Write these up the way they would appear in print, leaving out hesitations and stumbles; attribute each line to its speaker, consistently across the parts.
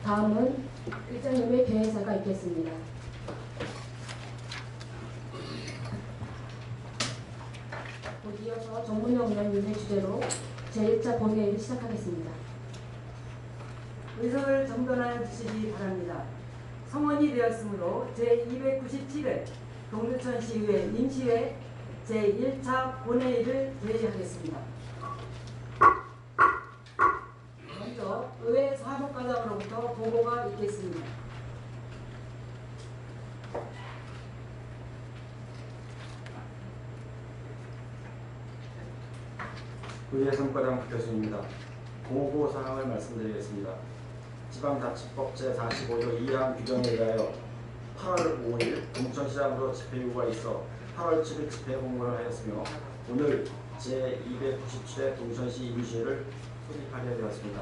Speaker 1: 다음은 일장님의 개회사가 있겠습니다. 곧 이어서 정문영 의원님의 주제로 제1차 본회의를 시작하겠습니다.
Speaker 2: 의석을 정돈하여 주시기 바랍니다. 성원이 되었으므로 제297회 동두천시의회 임시회 제1차 본회의를 개의하겠습니다. 먼저 의회 사무과장으로부터 보고가 있겠습니다.
Speaker 3: 의회 사무과장 박교수입니다. 보고 사항을 말씀드리겠습니다. 지방자치법 제45조 2항 규정에 의하여 8월 5일 동천시장으로 집회요구가 있어 8월 7일 집회 공고를 하였으며 오늘 제297회 동천시 임시회를 소집하게 되었습니다.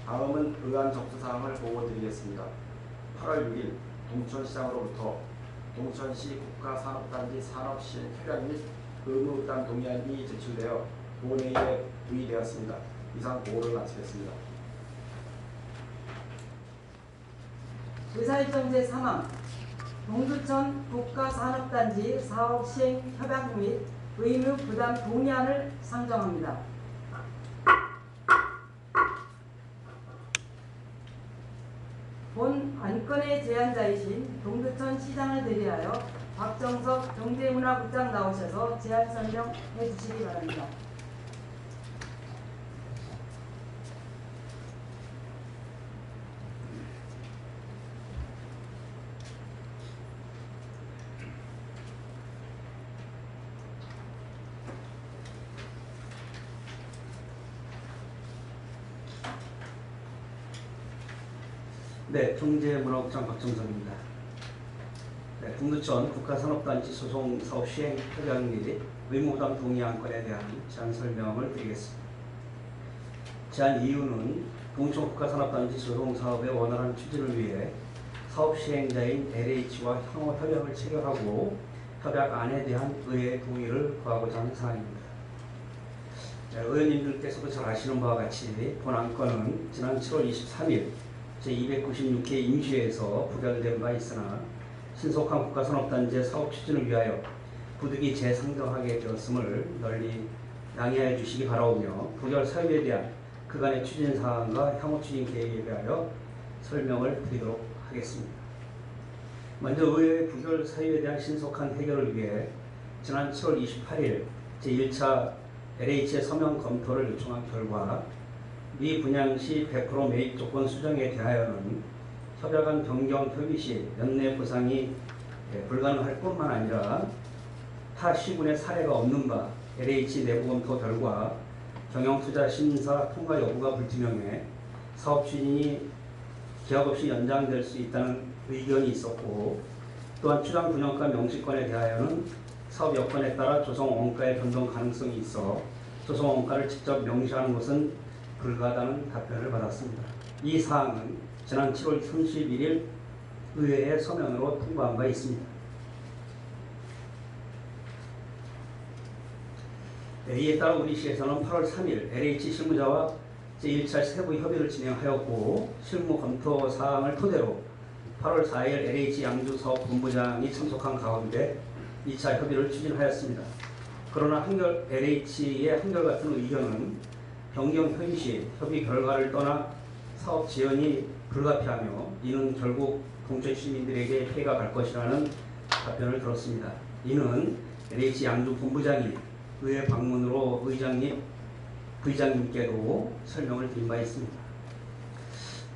Speaker 3: 다음은 의안 접수사항을 보고드리겠습니다. 8월 6일 동천시장으로부터 동천시 국가산업단지 산업시행 협약 및 의무負担동의안이 제출되어 본회의에 부의되었습니다. 이상 보고를 마치겠습니다.
Speaker 2: 의사일정 제3항 동두천 국가산업단지 사업시행 협약 및 의무부담 동의안을 상정합니다. 본 안건의 제안자이신 동두천 시장을 대리하여 박정석 경제문화국장 나오셔서 제안 설명해 주시기 바랍니다.
Speaker 4: 네, 경제문화국장 박정석입니다. 네, 동두천 국가산업단지 소송 사업 시행 협약 및 의무부담 동의 안건에 대한 제안 설명을 드리겠습니다. 제안 이유는 동두천 국가산업단지 소송 사업의 원활한 추진을 위해 사업 시행자인 LH와 향후 협약을 체결하고 협약 안에 대한 의회 동의를 구하고자 하는 사항입니다. 네, 의원님들께서도 잘 아시는 바와 같이 본 안건은 지난 7월 23일 제296회 임시회에서 부결된 바 있으나 신속한 국가산업단지의 사업 추진을 위하여 부득이 재상정하게 되었음을 널리 양해해 주시기 바라오며 부결 사유에 대한 그간의 추진 사항과 향후 추진 계획에 대하여 설명을 드리도록 하겠습니다. 먼저 의회의 부결 사유에 대한 신속한 해결을 위해 지난 7월 28일 제1차 LH의 서명 검토를 요청한 결과 미 분양 시 100% 매입 조건 수정에 대하여는 협약안 변경 협의 시 연내 보상이 불가능할 뿐만 아니라 타 시군의 사례가 없는 바 LH 내부 검토 결과 경영투자 심사 통과 여부가 불투명해 사업 추진이 기약 없이 연장될 수 있다는 의견이 있었고, 또한 추장 분양가 명시권에 대하여는 사업 여건에 따라 조성 원가의 변동 가능성이 있어 조성 원가를 직접 명시하는 것은 불가하다는 답변을 받았습니다. 이 사항은 지난 7월 31일 의회의 서면으로 통보한 바 있습니다. 이에 따라 우리 시에서는 8월 3일 LH 실무자와 제1차 세부 협의를 진행하였고, 실무 검토 사항을 토대로 8월 4일 LH 양주사업본부장이 참석한 가운데 2차 협의를 추진하였습니다. 그러나 LH의 한결같은 의견은 변경 협의 시 협의 결과를 떠나 사업 지연이 불가피하며 이는 결국 동천 시민들에게 피해가 갈 것이라는 답변을 들었습니다. 이는 LH 양주 본부장이 의회 방문으로 부의장님께도 설명을 드린 바 있습니다.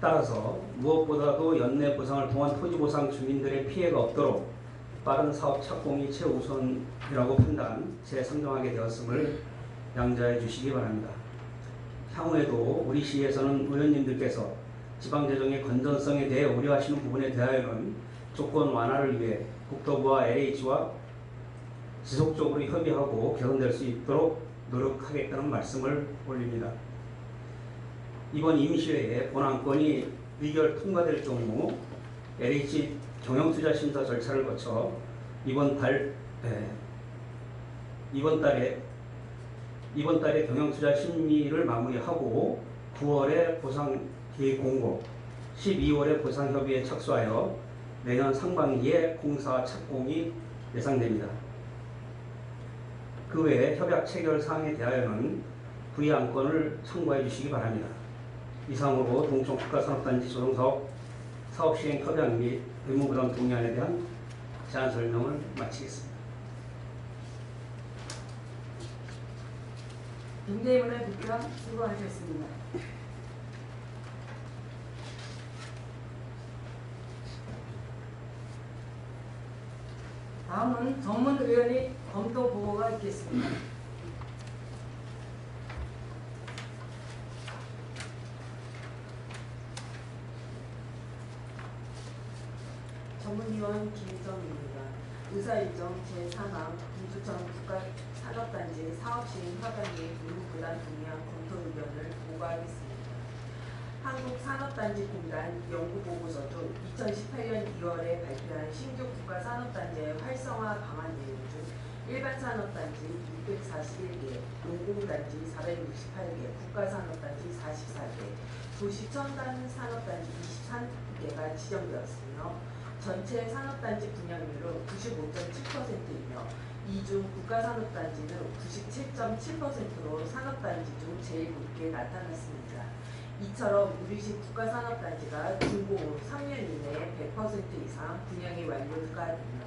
Speaker 4: 따라서 무엇보다도 연내 보상을 통한 토지 보상 주민들의 피해가 없도록 빠른 사업 착공이 최우선이라고 판단, 재상정하게 되었음을 양자해 주시기 바랍니다. 향후에도 우리 시에서는 의원님들께서 지방재정의 건전성에 대해 우려하시는 부분에 대하여는 조건 완화를 위해 국토부와 LH와 지속적으로 협의하고 개선될 수 있도록 노력하겠다는 말씀을 올립니다. 이번 임시회에 본 안건이 의결 통과될 경우 LH 경영투자심사 절차를 거쳐 이번 달에 경영투자 심의를 마무리하고 9월에 보상 계획 공고, 12월에 보상협의에 착수하여 내년 상반기에 공사 착공이 예상됩니다. 그 외에 협약 체결 사항에 대하여는 부의안건을 참고해 주시기 바랍니다. 이상으로 동천 국가산업단지 조성사업 사업시행 협약 및 의무부담 동의안에 대한 제안 설명을 마치겠습니다.
Speaker 2: 동대문의 국장 수고하셨습니다. 다음은 전문 의원이 검토 보고가 있겠습니다.
Speaker 5: 전문위원 김정입니다. 의사일정 제3항 동두천 국가산업단지 사업시행 협약 및 의무부담 동의안 검토 의견을 보고하겠습니다. 한국산업단지공단 연구보고서 중 2018년 2월에 발표한 신규 국가산업단지의 활성화 방안 내용 중 일반산업단지 641개, 농공단지 468개, 국가산업단지 44개, 도시첨단산업단지 23개가 지정되었으며 전체 산업단지 분양률은 95.7%이며 이 중 국가산업단지는 97.7%로 산업단지 중 제일 높게 나타났습니다. 이처럼 우리시 국가산업단지가 준공 후 3년 이내에 100% 이상 분양이 완료가 되면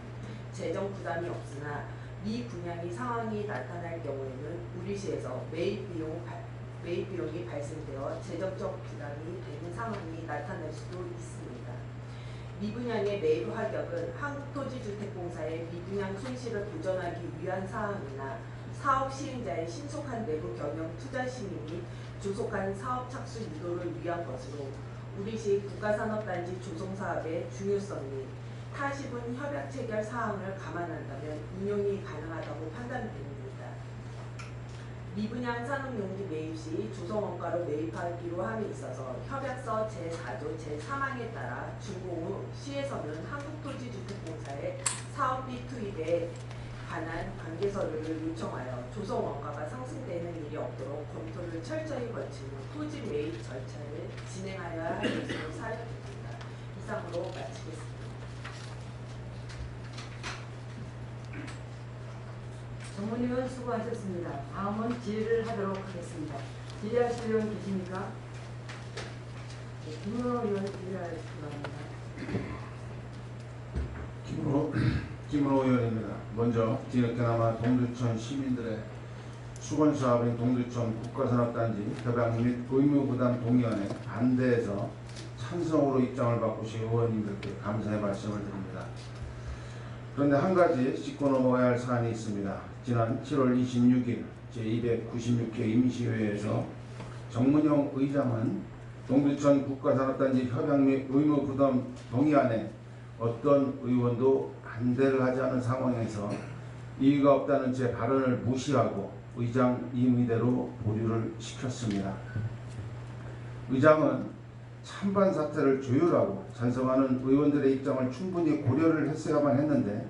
Speaker 5: 재정 부담이 없으나 미분양이 상황이 나타날 경우에는 우리시에서 매입 비용이 발생되어 재정적 부담이 되는 상황이 나타날 수도 있습니다. 미분양의 매입 하격은 한국토지주택공사의 미분양 손실을 보전하기 위한 사항이나 사업 시행자의 신속한 내부 경영 투자 심의 및 조속한 사업 착수 유도를 위한 것으로 우리시 국가산업단지 조성사업의 중요성 및 타시분 협약 체결 사항을 감안한다면 인용이 가능하다고 판단됩니다. 미분양 산업용지 매입 시 조성원가로 매입하기로 함에 있어서 협약서 제4조 제3항에 따라 준공 후 시에서는 한국토지주택공사의 사업비 투입에 관한 관계서류를 요청하여 조성원가가 상승되는 일이 없도록 검토를 철저히 거친 후 토지 매입 절차를 진행하여야 할 것으로 사료됩니다. 이상으로 마치겠습니다.
Speaker 2: 전문위원 수고하셨습니다. 다음은 질의를 하도록 하겠습니다. 질의하실 의원 계십니까? 네, 김은호 의원 질의하시기 바랍니다.
Speaker 6: 김은호 의원입니다. 먼저 뒤늦게나마 동두천 시민들의 수건사업인 동두천 국가산업단지 협약 및 의무부담 동의안에 반대해서 찬성으로 입장을 바꾸신 의원님들께 감사의 말씀을 드립니다. 그런데 한 가지 짚고 넘어가야 할 사안이 있습니다. 지난 7월 26일 제296회 임시회에서 정문영 의장은 동두천 국가산업단지 협약 및 의무부담 동의안에 어떤 의원도 반대를 하지 않은 상황에서 이의가 없다는 제 발언을 무시하고 의장 임의대로 보류를 시켰습니다. 의장은 찬반 사태를 조율하고 찬성하는 의원들의 입장을 충분히 고려를 했어야만 했는데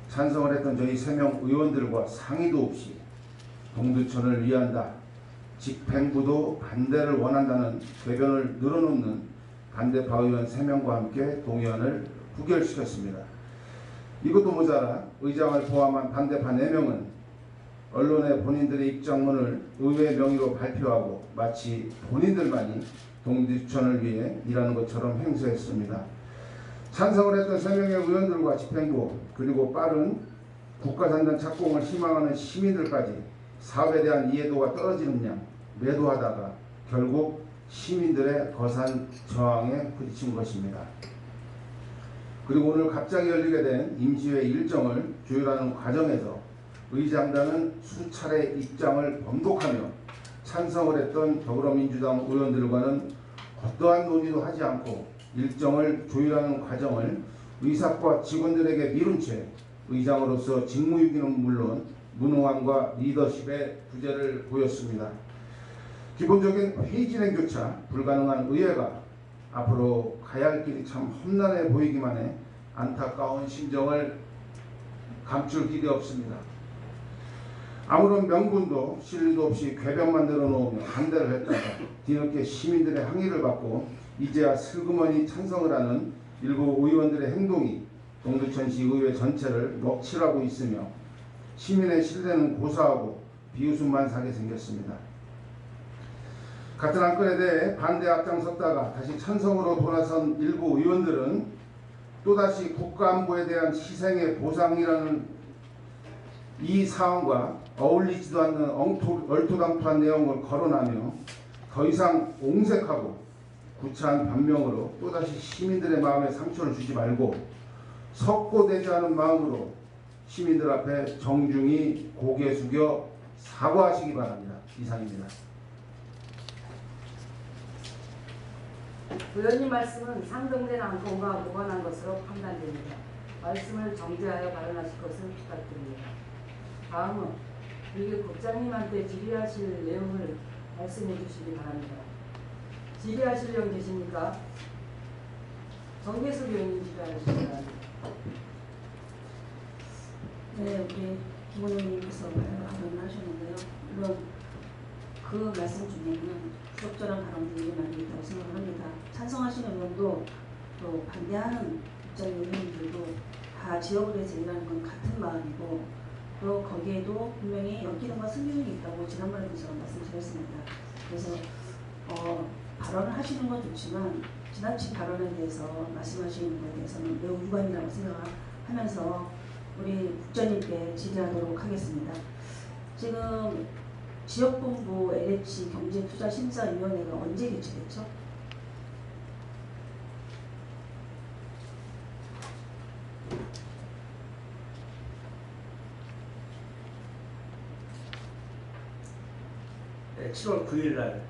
Speaker 6: 찬성을 했던 저희 3명 의원들과 상의도 없이 동두천을 위한다, 집행부도 반대를 원한다는 궤변을 늘어놓는 반대파 의원 3명과 함께 동의안을 부결시켰습니다. 이것도 모자라 의장을 포함한 반대파 4명은 언론에 본인들의 입장문을 의회 명의로 발표하고 마치 본인들만이 동두천을 위해 일하는 것처럼 행세했습니다. 찬성을 했던 3명의 의원들과 집행부 그리고 빠른 국가산단 착공을 희망하는 시민들까지 사업에 대한 이해도가 떨어지는 양 매도하다가 결국 시민들의 거센 저항에 부딪힌 것입니다. 그리고 오늘 갑자기 열리게 된 임시회 일정을 조율하는 과정에서 의장단은 수차례 입장을 번복하며 찬성을 했던 더불어민주당 의원들과는 어떠한 논의도 하지 않고 일정을 조율하는 과정을 의사과 직원들에게 미룬 채 의장으로서 직무유기는 물론 무능함과 리더십의 부재를 보였습니다. 기본적인 회의 진행조차 불가능한 의회가 앞으로 가야 할 길이 참 험난해 보이기만 해 안타까운 심정을 감출 길이 없습니다. 아무런 명분도 실리도 없이 궤변 만들어 놓으며 반대를 했다가 뒤늦게 시민들의 항의를 받고 이제야 슬그머니 찬성을 하는 일부 의원들의 행동이 동두천시 의회 전체를 먹칠하고 있으며 시민의 신뢰는 고사하고 비웃음만 사게 생겼습니다. 같은 안건에 대해 반대 앞장섰다가 다시 찬성으로 돌아선 일부 의원들은 또다시 국가안보에 대한 희생의 보상이라는 이 사안과 어울리지도 않는 얼토당토한 내용을 거론하며 더 이상 옹색하고 구차한 변명으로 또다시 시민들의 마음에 상처를 주지 말고 석고대죄하는 마음으로 시민들 앞에 정중히 고개 숙여 사과하시기 바랍니다. 이상입니다.
Speaker 2: 의원님 말씀은 상정된 안건과 무관한 것으로 판단됩니다. 말씀을 정제하여 발언하실 것을 부탁드립니다. 다음은 미국 국장님한테 질의하실 내용을 말씀해 주시기 바랍니다. 질의하실 내용 계십니까? 정계수 의원님 질의하시기 바랍니다.
Speaker 1: 네, 우리 김 의원님께서 발언을 하셨는데요. 물론 그 말씀 중에는 부적절한 발언들이 많이 있다고 생각을 합니다. 찬성하시는 의원도 또 반대하는 입장의 의원들도 다 지역을위해 제기라는 건 같은 마음이고 또 거기에도 분명히 엮이는과 승리는 있다고 지난번에도 제가 말씀드렸습니다. 그래서 발언을 하시는 건 좋지만 지나친 발언에 대해서 말씀하시는 것에 대해서는 매우 유감이라고 생각하면서 우리 국장님께 질의하도록 하겠습니다. 지금 지역본부 LH 경제투자심사위원회가 언제 개최됐죠?
Speaker 4: 네, 7월 9일 날.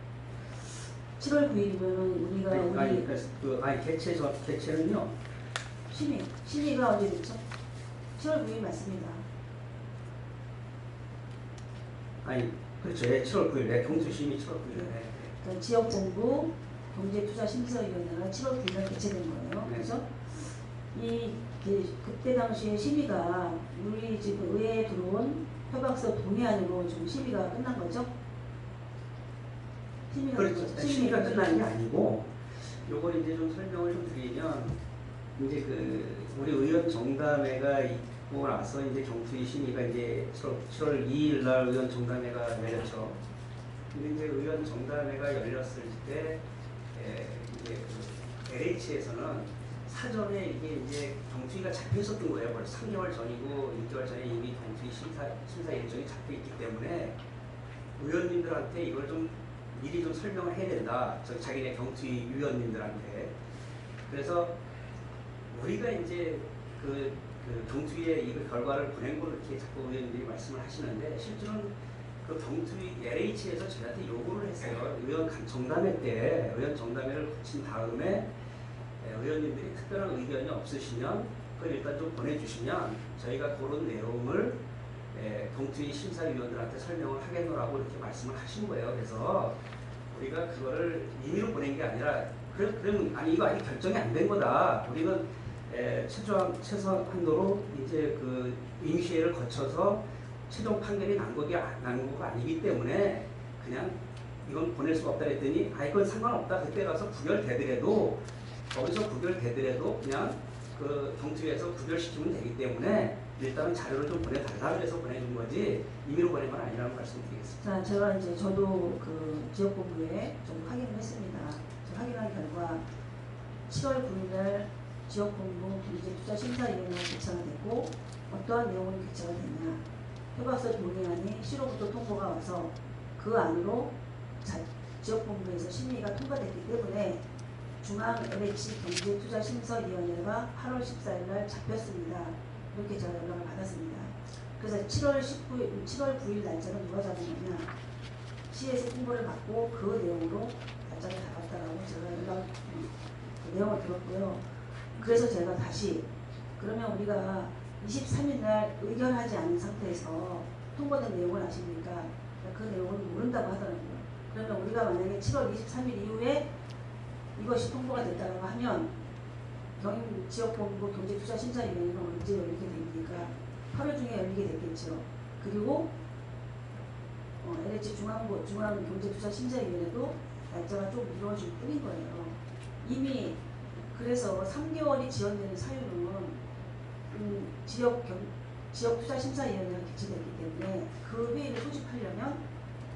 Speaker 1: 7월 9일이면은 우리가
Speaker 4: 개최는요.
Speaker 1: 심의가 언제 됐죠? 7월 9일 맞습니다.
Speaker 4: 아니 그렇죠. 예, 7월 9일. 네, 경투심의 7월 9일. 네.
Speaker 1: 그러니까 지역본부 경제투자심사위원회가 7월 9일에 개최된 거예요.
Speaker 4: 네.
Speaker 1: 그래서 그때 당시에 심의가 우리 지금 의회에 들어온 협약서 동의안으로 지금 심의가 끝난 거죠?
Speaker 4: 그렇죠. 심의가 끝난 게 아니고 요걸 이제 좀 설명을 좀 드리면 이제 우리 의원 정담회가 있고 나서 이제 경투위 심의가 이제 7월 2일 날 의원 정담회가 열렸죠. 근데 이제 의원 정담회가 열렸을 때 이제 LH에서는 사전에 이게 이제 경투위가 잡혀 있었던 거예요. 벌써 3개월 전이고 6개월 전에 이미 경투위 심사 일정이 잡혀 있기 때문에 의원님들한테 이걸 좀 미리 좀 설명을 해야 된다. 자기네 경투위 위원님들한테. 그래서 우리가 이제 그 경투위에 이 결과를 보낸 걸로 이렇게 자꾸 의원님들이 말씀을 하시는데 실제로는 그 경투위 LH에서 저희한테 요구를 했어요. 의원 정담회 때 의원 정담회를 거친 다음에 의원님들이 특별한 의견이 없으시면 그걸 일단 좀 보내주시면 저희가 그런 내용을 경투위 심사위원들한테 설명을 하겠노라고 이렇게 말씀을 하신 거예요. 그래서 우리가 그거를 임의로 보낸 게 아니라 그러면 아니 이거 아직 결정이 안 된 거다. 우리는 최소한도로 이제 그 임시회를 거쳐서 최종 판결이 난 거가 아니기 때문에 그냥 이건 보낼 수가 없다 했더니 이건 상관없다. 그때 가서 부결되더라도 거기서 부결되더라도 그냥 그 경투위에서 부결시키면 되기 때문에 일단은 자료를 좀 보내달라 그래서 보내준 거지 임의로 보낸 건 아니라는 말씀드리겠습니다.
Speaker 1: 자, 저도 그 지역본부에 좀 확인을 했습니다. 확인한 결과 7월 9일날 지역본부 경제투자심사위원회가 개최가 됐고 어떠한 내용으로 개최가 됐냐. 협약서 동의안이 시로부터 통보가 와서 그 안으로 지역본부에서 심의가 통과됐기 때문에 중앙 LH 경제투자심사위원회가 8월 14일 날 잡혔습니다. 이렇게 제가 연락을 받았습니다. 그래서 7월 9일 날짜는 누가 잡은 거냐. 시에서 통보를 받고 그 내용으로 날짜를 잡았다라고 제가 그 내용을 들었고요. 그래서 제가 다시 그러면 우리가 23일 날 의결하지 않은 상태에서 통보된 내용을 아십니까? 그 내용을 모른다고 하더라고요. 그러면 우리가 만약에 7월 23일 이후에 이것이 통보가 됐다고 하면 지역본부 경제투자심사위원회가 언제 열리게 됩니까? 8월 중에 열리게 됐겠죠. 그리고 LH 중앙경제투자심사위원회도 날짜가 좀 미뤄질 뿐인 거예요. 이미 그래서 3개월이 지연되는 사유는 지역투자심사위원회가 개최됐기 때문에 그 회의를 소집하려면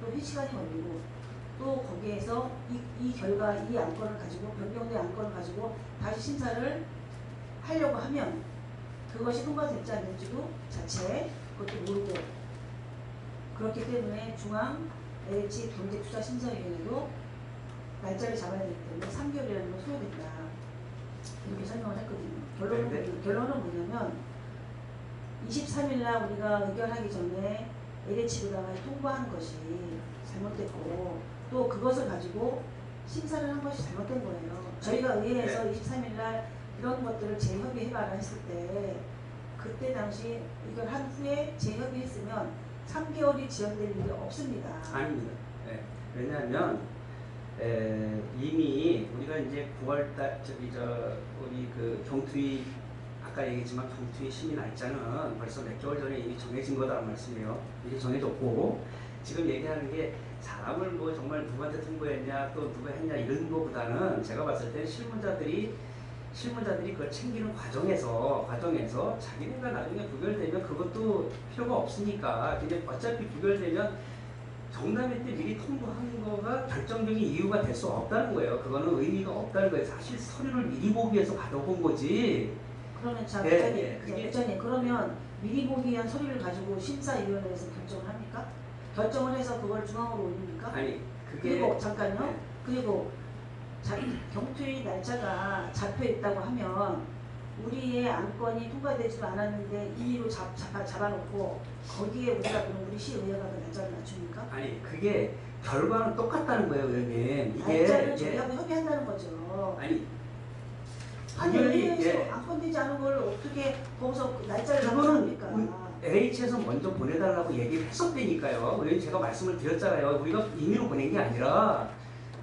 Speaker 1: 또 회의 시간이 걸리고 또 거기에서 이 결과, 이 안건을 가지고 변경된 안건을 가지고 다시 심사를 하려고 하면 그것이 통과될지 안 될지도 자체 그것도 모르고 그렇기 때문에 중앙 LH 경제투자심사위원회도 날짜를 잡아야 되기 때문에 3개월이라는 건 소요된다. 이렇게 설명을 했거든요. 결론은 뭐냐면 23일날 우리가 의결하기 전에 LH로다가 통과한 것이 잘못됐고 또 그것을 가지고 심사를 한 것이 잘못된 거예요. 저희가 의회에서 23일날 이런 것들을 재협의해봐라 했을 때 그때 당시 의결한 후에 재협의했으면 3개월이 지연될 일이 없습니다.
Speaker 4: 아닙니다. 네. 왜냐하면 이미 우리가 이제 9월달 우리 그 경투위 아까 얘기했지만 경투위 심의 날짜는 벌써 몇 개월 전에 이미 정해진 거다라는 말씀이에요. 이게 정해졌고 지금 얘기하는 게 사람을 뭐 정말 누구한테 통보했냐 또 누가 했냐 이런 거보다는 제가 봤을 때는 실무자들이 그걸 챙기는 과정에서 자기네가 나중에 부결되면 그것도 필요가 없으니까 근데 어차피 부결되면 정담회 때 미리 통보한 거가 결정적인 이유가 될 수 없다는 거예요. 그거는 의미가 없다는 거예요. 사실 서류를 미리 보기 위해서 받아본 거지.
Speaker 1: 그러면 자,
Speaker 4: 네,
Speaker 1: 부장님 그러면 미리 보기 위한 서류를 가지고 심사위원회에서 결정을 합니까? 결정을 해서 그걸 중앙으로 올립니까?
Speaker 4: 아니 그게
Speaker 1: 그리고 잠깐요.
Speaker 4: 네.
Speaker 1: 그리고 경투위 날짜가 잡혀 있다고 하면 우리의 안건이 통과되지도 않았는데 임의로 잡아놓고 거기에 우리가 그럼 우리 시의회가 그 날짜를 맞춥니까?
Speaker 4: 아니 그게 결과는 똑같다는 거예요, 의원님.
Speaker 1: 날짜를 저희하고 협의한다는 거죠. 아니 의회에서 안건되지 않은 걸 어떻게 거기서 날짜를 잡아줍니까?
Speaker 4: LH에서 먼저 보내달라고 얘기를 했었다니까요. 의원님 제가 말씀을 드렸잖아요. 우리가 임의로 보낸 게 아니라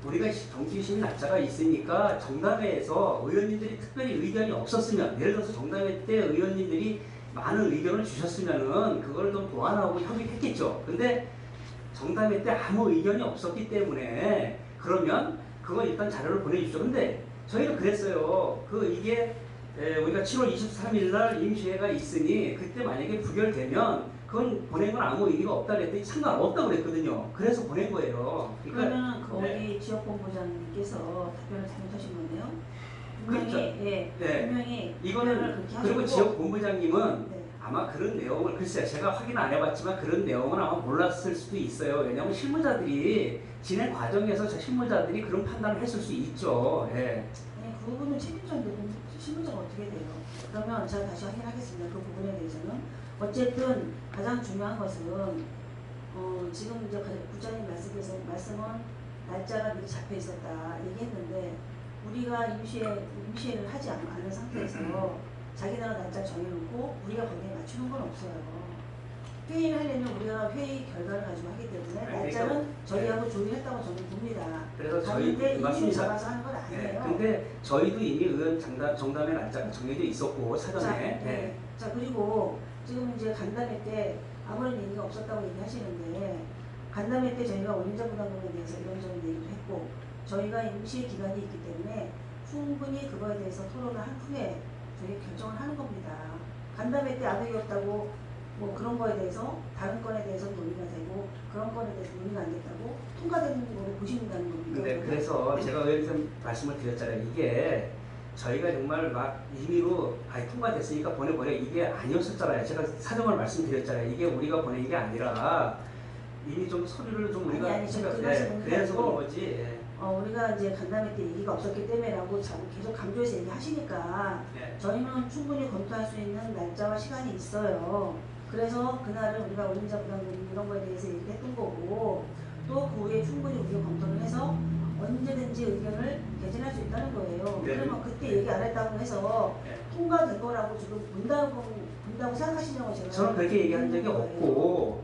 Speaker 4: 우리가 정치심 날짜가 있으니까 정담회에서 의원님들이 특별히 의견이 없었으면 예를 들어서 정담회 때 의원님들이 많은 의견을 주셨으면은 그걸 좀 보완하고 협의했겠죠. 근데 정담회 때 아무 의견이 없었기 때문에 그러면 그거 일단 자료를 보내주십시오. 근데 저희는 그랬어요. 이게 우리가 7월 23일 날 임시회가 있으니 그때 만약에 부결되면 그건 보낸 건 아무 의미가 없다 그랬더니 상관없다고 그랬거든요. 그래서 보낸 거예요.
Speaker 1: 그러면 거기 지역본부장님께서 답변을 잘못하신 거네요. 분명히
Speaker 4: 그렇죠.
Speaker 1: 분명히
Speaker 4: 이거는 그리고 지역본부장님은 아마 그런 내용을 글쎄요 제가 확인 안 해봤지만 그런 내용은 아마 몰랐을 수도 있어요. 왜냐하면 실무자들이 진행 과정에서 실무자들이 그런 판단을 했을 수 있죠. 예.
Speaker 1: 아니 그 부분은 책임자인데 실무자가 어떻게 돼요? 그러면 제가 다시 확인하겠습니다. 그 부분에 대해서는. 어쨌든 가장 중요한 것은 지금 이제 부장님 말씀은 날짜가 미리 잡혀 있었다 얘기했는데 우리가 임시회를 하지 않은 상태에서 자기네가 날짜 정해놓고 우리가 거기에 맞추는 건 없어요. 회의를 하려면 우리가 회의 결과를 가지고 하기 때문에 날짜는 저희하고 조율했다고 저는 봅니다.
Speaker 4: 그래서
Speaker 1: 저희인데 임시로 잡아서 하는 건 아니에요.
Speaker 4: 근데 저희도 이미 의원 정담회 날짜가 정해져 있었고 사전에.
Speaker 1: 자 그리고 지금 이제 간담회 때 아무런 얘기가 없었다고 얘기하시는데 간담회 때 저희가 원인자 부담금에 대해서 이런저런 얘기도 했고 저희가 임시 기간이 있기 때문에 충분히 그거에 대해서 토론을 한 후에 저희 결정을 하는 겁니다. 간담회 때 아무 얘기 없다고 뭐 그런 거에 대해서 다른 건에 대해서 논의가 되고 그런 건에 대해서 논의가 안 됐다고 통과되는 거로 보신다는 겁니다.
Speaker 4: 네, 그래서 제가 의원님 말씀을 드렸잖아요. 이게 저희가 정말 막 임의로 통과됐으니까 보내버려 이게 아니었었잖아요. 제가 사정을 말씀드렸잖아요. 이게 우리가 보낸 게 아니라 이미 좀 서류를 좀 우리가 그래서 그런 거지.
Speaker 1: 우리가 이제 간담회 때 얘기가 없었기 때문에라고 계속 강조해서 얘기하시니까 저희는 충분히 검토할 수 있는 날짜와 시간이 있어요. 그래서 그날은 우리가 원인자 부담금 이런 거에 대해서 얘기했던 거고 또 그 후에 충분히 우리가 검토를 해서 언제든지 의견을 개진할 수 있다는 거예요. 그러면 그때 얘기 안 했다고 해서 통과된 거라고 지금 본다고 생각하시냐고 제가
Speaker 4: 저는 그렇게 얘기한 적이 없고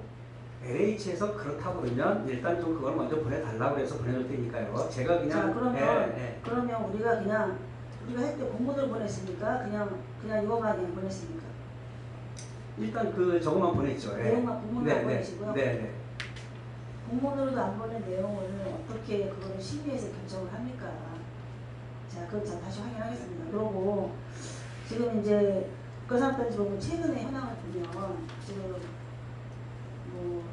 Speaker 4: LH에서 그렇다고 그러면 일단 좀 그걸 먼저 보내달라고 해서 보내줄 테니까요. 제가 그냥
Speaker 1: 자, 그러면 우리가 할 때 공문을 보냈습니까? 그냥 이거만 그냥 보냈습니까?
Speaker 4: 일단 저것만 보냈죠.
Speaker 1: 내용만 공문만 보내시고요.
Speaker 4: 네.
Speaker 1: 공문으로도 안 보낸 내용을 어떻게 그거를 심의해서 결정을 합니까? 자, 그건 자 다시 확인하겠습니다. 그러고 지금 이제 국가산업단지법은 최근의 현황을 보면 지금 뭐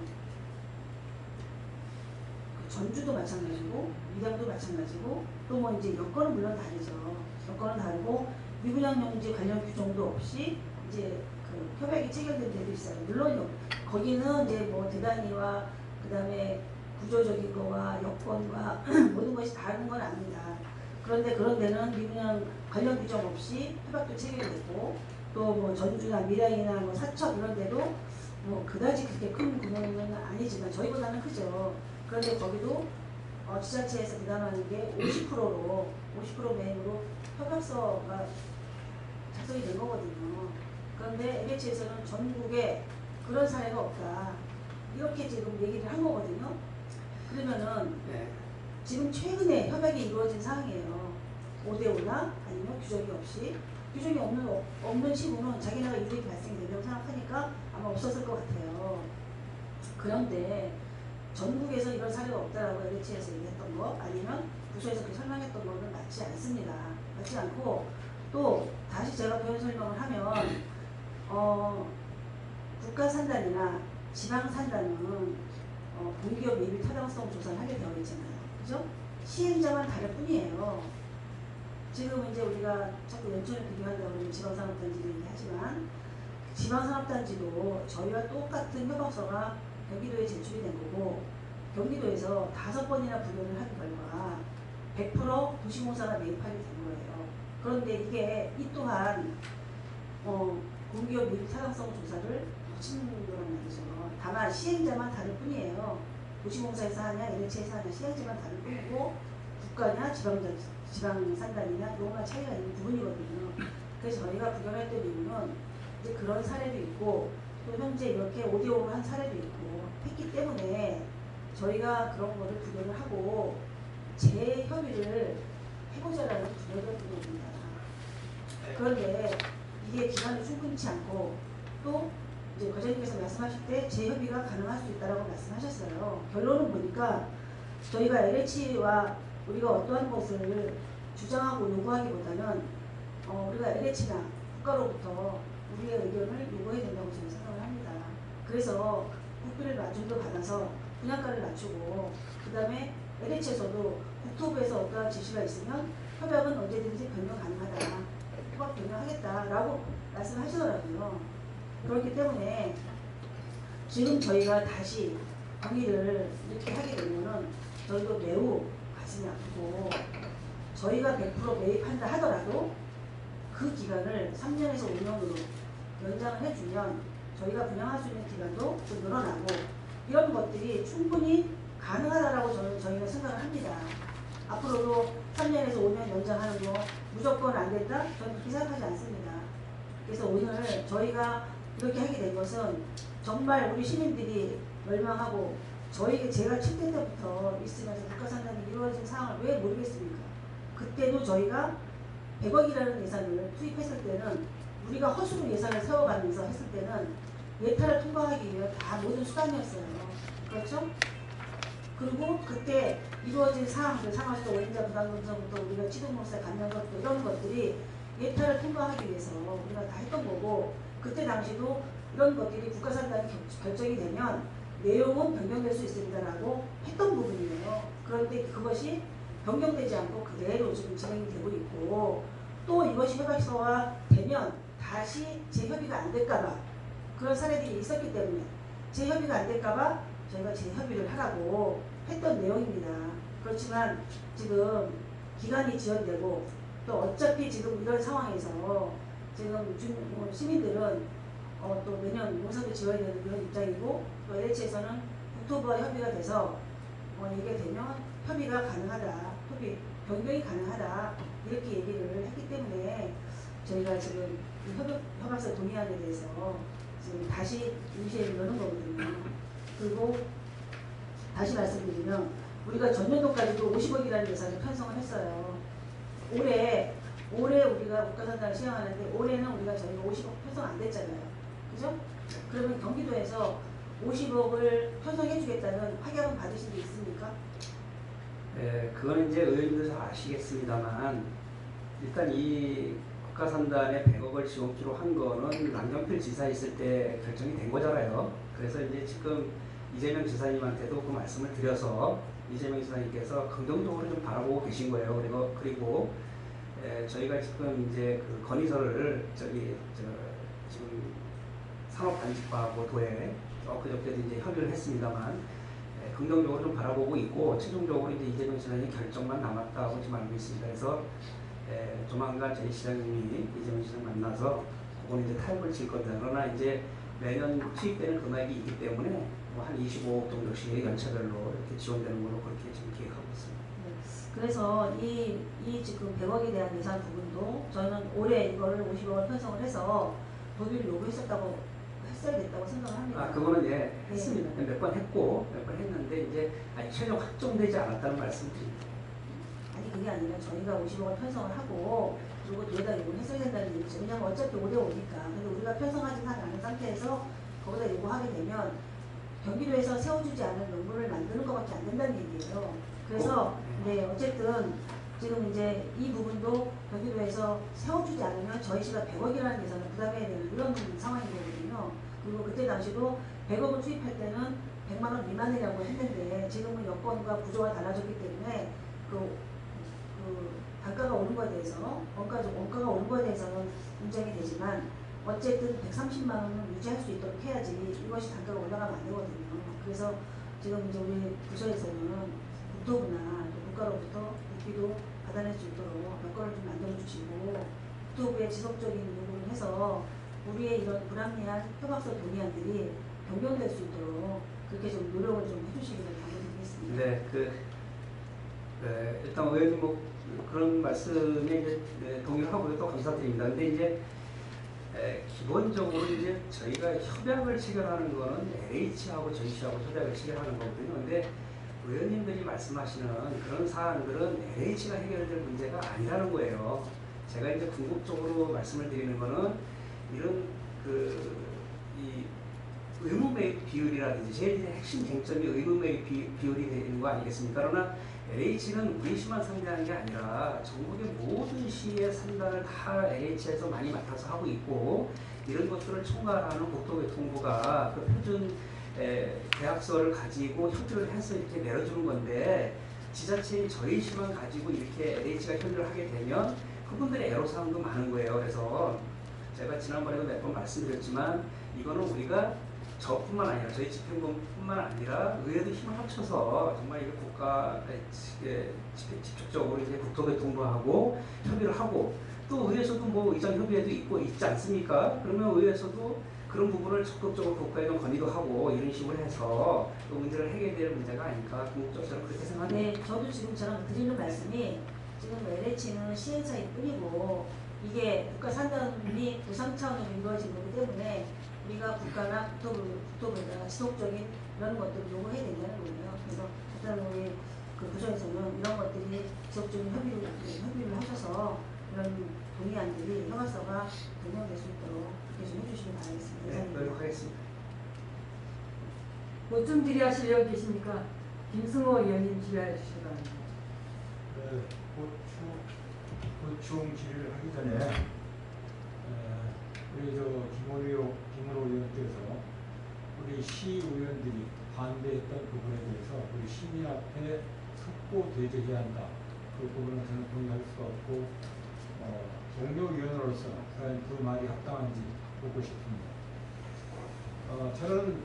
Speaker 1: 전주도 마찬가지고 밀양도 마찬가지고 또 뭐 이제 여건은 물론 다르죠. 여건은 다르고 미분양 용지 관련 규정도 없이 이제 그 협약이 체결된 데도 있어요. 물론 거기는 이제 뭐 대단위와 그다음에 구조적인 거와 여건과 모든 것이 다른 건 아닙니다. 그런데 그런 데는 미분양 관련 규정 없이 협약도 체결됐고 또 뭐 전주나 밀양이나 뭐 사척 이런 데도 뭐 그다지 그렇게 큰 규모는 아니지만 저희보다는 크죠. 그런데 거기도 지자체에서 부담하는 게 50%로 50% 매입으로 협약서가 작성이 된 거거든요. 그런데 LH에서는 전국에 그런 사례가 없다. 이렇게 지금 얘기를 한 거거든요. 그러면은
Speaker 4: 네.
Speaker 1: 지금 최근에 협약이 이루어진 상황이에요. 5대5나 아니면 규정이 없이. 규정이 없는 시구는 자기네가 이득이 발생이 된다고 생각하니까 아마 없었을 것 같아요. 그런데 전국에서 이런 사례가 없다라고 LH에서 얘기했던 거 아니면 부서에서 그렇게 설명했던 거는 맞지 않습니다. 맞지 않고 또 다시 제가 표현 설명을 하면 국가산단이나 지방산단은 공기업 매입 타당성 조사를 하게 되어 있잖아요. 그죠? 시행자만 다를 뿐이에요. 지금 이제 우리가 자꾸 연천을 비교한다고 하면 지방산업단지를 얘기하지만 지방산업단지도 저희와 똑같은 협약서가 경기도에 제출이 된 거고 경기도에서 5번이나 부결을 한 결과 100% 도시공사가 매입하게 된 거예요. 그런데 이게 이 또한 공기업 매입 타당성 조사를 거치는 거란 말이죠. 다만 시행자만 다를 뿐이에요. 도시공사에서 하냐 LH에서 하냐 시행자만 다를 뿐이고 국가냐 지방산단이냐 이것만 차이가 있는 부분이거든요. 그래서 저희가 부결했던 이유는 이제 그런 사례도 있고 또 현재 이렇게 5대5로 한 사례도 있고 했기 때문에 저희가 그런 거를 부결을 하고 재협의를 해보자라는 부결을 부릅니다. 그런데 이게 기간이 충분치 않고 또 이제 과장님께서 말씀하실 때 재협의가 가능할 수 있다라고 말씀하셨어요. 결론은 보니까 저희가 LH와 우리가 어떠한 것을 주장하고 요구하기보다는 우리가 LH나 국가로부터 우리의 의견을 요구해야 된다고 저는 생각을 합니다. 그래서 국비를 좀 더 받아서 분양가를 낮추고 그 다음에 LH에서도 국토부에서 어떠한 지시가 있으면 협약은 언제든지 변경 가능하다. 협약 변경하겠다라고 말씀하시더라고요. 그렇기 때문에 지금 저희가 다시 동의를 이렇게 하게 되면은 저희도 매우 가슴이 아프고 저희가 100% 매입한다 하더라도 그 기간을 3년에서 5년으로 연장을 해주면 저희가 분양할 수 있는 기간도 좀 늘어나고 이런 것들이 충분히 가능하다라고 저희는 생각을 합니다. 앞으로도 3년에서 5년 연장하는 거 무조건 안 된다? 저는 그렇게 생각하지 않습니다. 그래서 오늘 저희가 이렇게 하게 된 것은 정말 우리 시민들이 멸망하고 제가 7대 때부터 있으면서 국가산단이 이루어진 상황을 왜 모르겠습니까? 그때도 저희가 100억이라는 예산을 투입했을 때는 우리가 허수로 예산을 세워가면서 했을 때는 예타를 통과하기 위해 다 모든 수단이었어요. 그렇죠? 그리고 그때 이루어진 상황들, 상하수도 원인자 부담금서부터 우리가 취득물세 감면서부터 이런 것들이 예타를 통과하기 위해서 우리가 다 했던 거고 그때 당시도 이런 것들이 국가산단이 결정이 되면 내용은 변경될 수 있습니다라고 했던 부분이에요. 그런데 그것이 변경되지 않고 그대로 지금 진행이 되고 있고 또 이것이 협약서가 되면 다시 재협의가 안 될까봐 그런 사례들이 있었기 때문에 재협의가 안 될까봐 저희가 재협의를 하라고 했던 내용입니다. 그렇지만 지금 기간이 지연되고 또 어차피 지금 이런 상황에서 지금 시민들은 또 내년 용사도 지어야 되는 그런 입장이고 또 LH에서는 국토부와 협의가 돼서 이게 되면 협의가 가능하다, 변경이 가능하다 이렇게 얘기를 했기 때문에 저희가 지금 협약서 동의안에 대해서 지금 다시 임시회를 여는 거거든요. 그리고 다시 말씀드리면 우리가 전년도까지도 50억이라는 예산을 편성을 했어요. 올해 우리가 국가산단을 시행하는데 올해는 저희가 50억 편성 안 됐잖아요. 그죠? 그러면 경기도에서 50억을 편성해주겠다는 확약은 받으신 게 있습니까?
Speaker 4: 그거는 이제 의원님도 잘 아시겠습니다만 일단 이 국가산단에 100억을 지원키로 한 거는 남경필 지사 있을 때 결정이 된 거잖아요. 그래서 이제 지금 이재명 지사님한테도 그 말씀을 드려서 이재명 지사님께서 긍정적으로 좀 바라보고 계신 거예요. 그리고 저희가 지금 이제 그 건의서를 지금 산업단지과하고 도에 엊그저께도 이제 협의를 했습니다만 긍정적으로 좀 바라보고 있고 최종적으로 이제 이재명 시장의 결정만 남았다고 지금 알고 있습니다. 그래서 조만간 저희 시장님이 이재명 시장 만나서 그건 이제 타협을 칠 겁니다. 그러나 이제 매년 투입되는 금액이 있기 때문에 뭐 한 25억 정도씩 연차별로 이렇게 지원되는 걸로 그렇게 지금 계획하고 있습니다.
Speaker 1: 그래서 이 지금 100억에 대한 예산 부분도 저는 올해 이거를 50억을 편성을 해서 도비를 요구했어야 됐다고 생각을 합니다.
Speaker 4: 그거는 했습니다. 몇 번 했는데 이제 아직 최종 확정되지 않았다는 말씀드립니다.
Speaker 1: 아니 그게 아니라 저희가 50억을 편성을 하고 그리고 도에다 요구를 했어야 된다는 얘기죠. 왜냐하면 어차피 올해 오니까. 근데 우리가 편성하지 않은 상태에서 거기다 요구하게 되면 경기도에서 세워주지 않은 명분을 만드는 것밖에 안 된다는 얘기예요. 그래서 어쨌든 지금 이제 이 부분도 경기도에서 세워주지 않으면 저희 시가 100억이라는 예산을 부담해야 되는 이런 상황인 거거든요. 그리고 그때 당시도 100억을 투입할 때는 100만 원 미만이라고 했는데 지금은 여건과 구조가 달라졌기 때문에 그 단가가 오른 거에 대해서 원가가 오른 거에 대해서는 인정이 되지만 어쨌든 130만 원은 유지할 수 있도록 해야지 이것이 단가가 올라가면 안 되거든요. 그래서 지금 이제 우리 부서에서는 국토부나 또 국가로부터 국비도 받아낼 수 있도록 여건을 좀 만들어 주시고 국토부의 지속적인 요구를 해서 우리의 이런 불합리한 협약서 동의안들이 변경될 수 있도록 그렇게 좀 노력을 좀 해주시기를 당부드리겠습니다.
Speaker 4: 일단 의원님 뭐 그런 말씀에 이제 동의를 하고요. 또 감사드립니다. 근데 이제 기본적으로 이제 저희가 협약을 체결하는 거는 LH하고 저희 시하고 협약을 체결하는 거거든요. 근데 의원님들이 말씀하시는 그런 사안들은 LH가 해결될 문제가 아니라는 거예요. 제가 이제 궁극적으로 말씀을 드리는 거는 이런 이 의무 매입 비율이라든지 제일 핵심 쟁점이 의무 매입 비율이 되는 거 아니겠습니까? 그러나 LH는 우리 시만 상대하는 게 아니라 전국의 모든 시의 산단을 다 LH에서 많이 맡아서 하고 있고 이런 것들을 총괄하는 국토교통부가 그 표준 계약서를 가지고 협의를 해서 이렇게 내려주는 건데 지자체인 저희 시만 가지고 이렇게 LH가 협의를 하게 되면 그분들의 애로사항도 많은 거예요. 그래서 제가 지난번에도 몇 번 말씀드렸지만 이거는 우리가 저뿐만 아니라 저희 집행본뿐만 아니라 의회도 힘을 합쳐서 정말 이게 국가 직접적으로 이제 국토교통부하고 협의를 하고 또 의회에서도 뭐 이전 협의회도 있지 않습니까? 그러면 의회에서도 그런 부분을 적극적으로 국가에 좀 건의도 하고 이런 식으로 해서 또 문제를 해결될 문제가 아닐까 궁극적으로 그렇게 생각합니다.
Speaker 1: 네, 저도 지금 드리는 말씀이 지금 LH는 시행사일 뿐이고 이게 국가 산단이 우상 차원으로 이루어진 거기 때문에 우리가 국가나 국토부에다가 지속적인 이런 것들을 요구해야 된다는 거예요. 그래서 일단 우리 그 부서에서는 이런 것들이 지속적인 협의를 하셔서 이런 동의안들이 협약서가 변경될 수 있도록 그렇게 좀 해주시면 바라겠습니다.
Speaker 4: 네, 노력하겠습니다.
Speaker 2: 뭐좀 질의하실 의원 계십니까? 김승호 의원님 질의해 주시기 바랍니다.
Speaker 7: 보충 질의를 하기 전에 우리 김원호 의원께서 우리 시의원들이 반대했던 부분에 대해서 우리 시민 앞에 속보 대제해야 한다. 그 부분은 저는 동의할 수가 없고 동료 의원으로서 과연 그 말이 합당한지 보고 싶습니다. 저는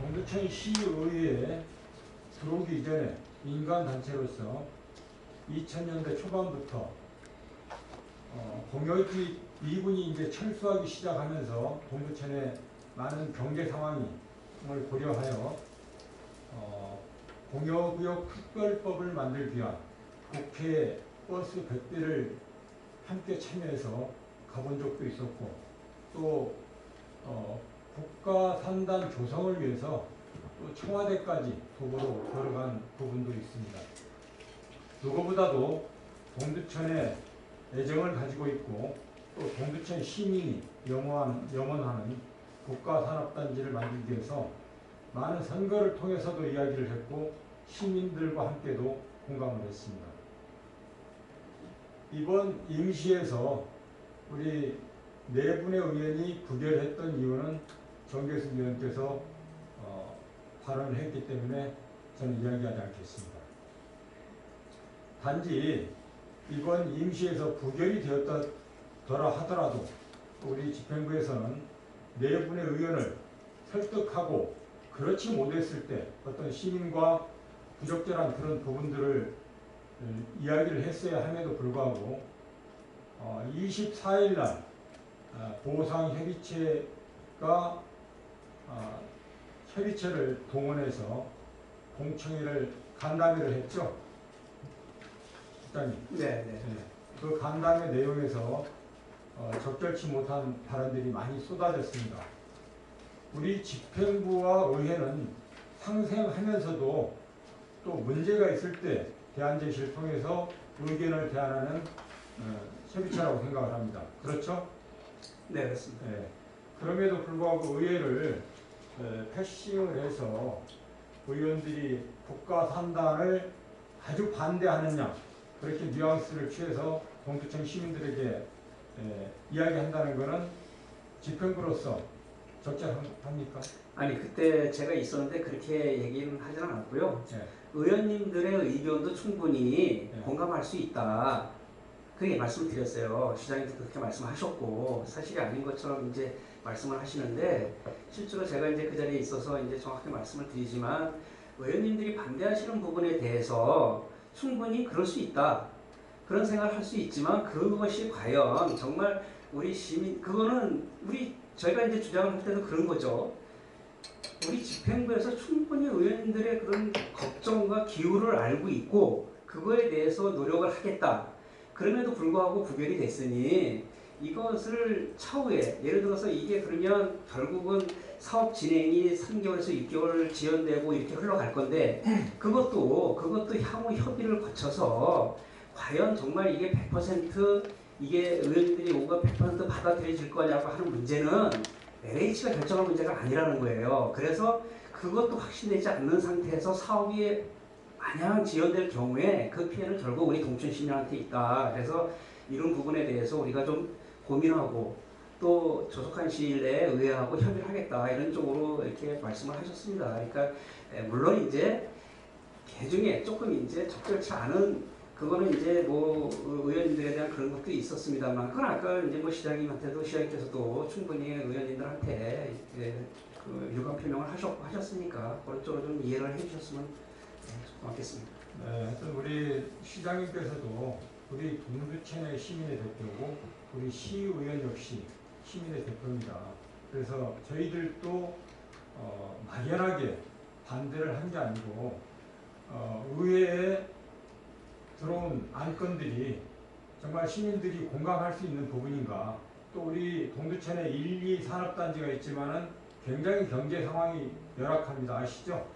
Speaker 7: 동두천 시의회에 들어오기 이전에 민간단체로서 2000년대 초반부터 공여지 미군이 이제 철수하기 시작하면서 동두천의 많은 경제 상황을 고려하여 공여구역 특별법을 만들기 위한 국회 버스 100대를 함께 참여해서 가본 적도 있었고 또 국가산단 조성을 위해서 또 청와대까지 도보로 걸어간 부분도 있습니다. 누구보다도 동두천에 애정을 가지고 있고 또 동두천 시민이 염원하는 국가산업단지를 만들기 위해서 많은 선거를 통해서도 이야기를 했고 시민들과 함께도 공감을 했습니다. 이번 임시에서 우리 네 분의 의원이 부결했던 이유는 정계수 의원께서 발언을 했기 때문에 저는 이야기하지 않겠습니다. 단지 이번 임시에서 부결이 되었더라 하더라도 우리 집행부에서는 네 분의 의원을 설득하고 그렇지 못했을 때 어떤 시민과 부적절한 그런 부분들을 이야기를 했어야 함에도 불구하고 24일 날 보상협의체가 협의체를 동원해서 공청회를 간담회를 했죠. 국장님.
Speaker 4: 네.
Speaker 7: 그 간담회 내용에서 적절치 못한 발언들이 많이 쏟아졌습니다. 우리 집행부와 의회는 상생하면서도 또 문제가 있을 때 대안 제시를 통해서 의견을 대안하는 협의체라고 생각을 합니다. 그렇죠?
Speaker 4: 네, 그렇습니다.
Speaker 7: 네. 그럼에도 불구하고 의회를 패싱을 해서 의원들이 국가 산단을 아주 반대하느냐 그렇게 뉘앙스를 취해서 동두천 시민들에게 이야기한다는 것은 집행부로서 적절합니까?
Speaker 4: 아니, 그때 제가 있었는데 그렇게 얘기는 하지는 않았고요.
Speaker 7: 네.
Speaker 4: 의원님들의 의견도 충분히
Speaker 7: 네.
Speaker 4: 공감할 수 있다. 그렇게 말씀을 드렸어요. 시장님도 그렇게 말씀하셨고 사실이 아닌 것처럼 이제 말씀을 하시는데 실제로 제가 이제 그 자리에 있어서 이제 정확하게 말씀을 드리지만 의원님들이 반대하시는 부분에 대해서 충분히 그럴 수 있다. 그런 생각을 할 수 있지만 그것이 과연 정말 우리 시민 그거는 저희가 이제 주장을 할 때도 그런 거죠. 우리 집행부에서 충분히 의원님들의 그런 걱정과 기울을 알고 있고 그거에 대해서 노력을 하겠다. 그럼에도 불구하고 부결이 됐으니 이것을 차후에 예를 들어서 이게 그러면 결국은 사업 진행이 3개월에서 6개월 지연되고 이렇게 흘러갈 건데 그것도 향후 협의를 거쳐서 과연 정말 이게 100% 이게 의원들이 오가 100% 받아들여질 거냐고 하는 문제는 LH가 결정할 문제가 아니라는 거예요. 그래서 그것도 확신되지 않는 상태에서 사업이 만약 지연될 경우에 그 피해는 결국 우리 동춘 시민한테 있다. 그래서 이런 부분에 대해서 우리가 좀 고민하고 또 조속한 시일 내에 의회하고 협의를 하겠다. 이런 쪽으로 이렇게 말씀을 하셨습니다. 그러니까 물론 이제 개중에 조금 이제 적절치 않은 그거는 이제 뭐 의원님들에 대한 그런 것도 있었습니다만 그건 아까 이제 뭐 시장님한테도 시장님께서도 충분히 의원님들한테 그 유감 표명을 하셨으니까 그런 쪽으로 좀 이해를 해주셨으면 고맙겠습니다.
Speaker 7: 네, 하여튼 우리 시장님께서도 우리 동두천의 시민의 대표고 우리 시의원 역시 시민의 대표입니다. 그래서 저희들도 막연하게 반대를 한 게 아니고 의회에 들어온 안건들이 정말 시민들이 공감할 수 있는 부분인가 또 우리 동두천에 1, 2 산업단지가 있지만은 굉장히 경제 상황이 열악합니다. 아시죠?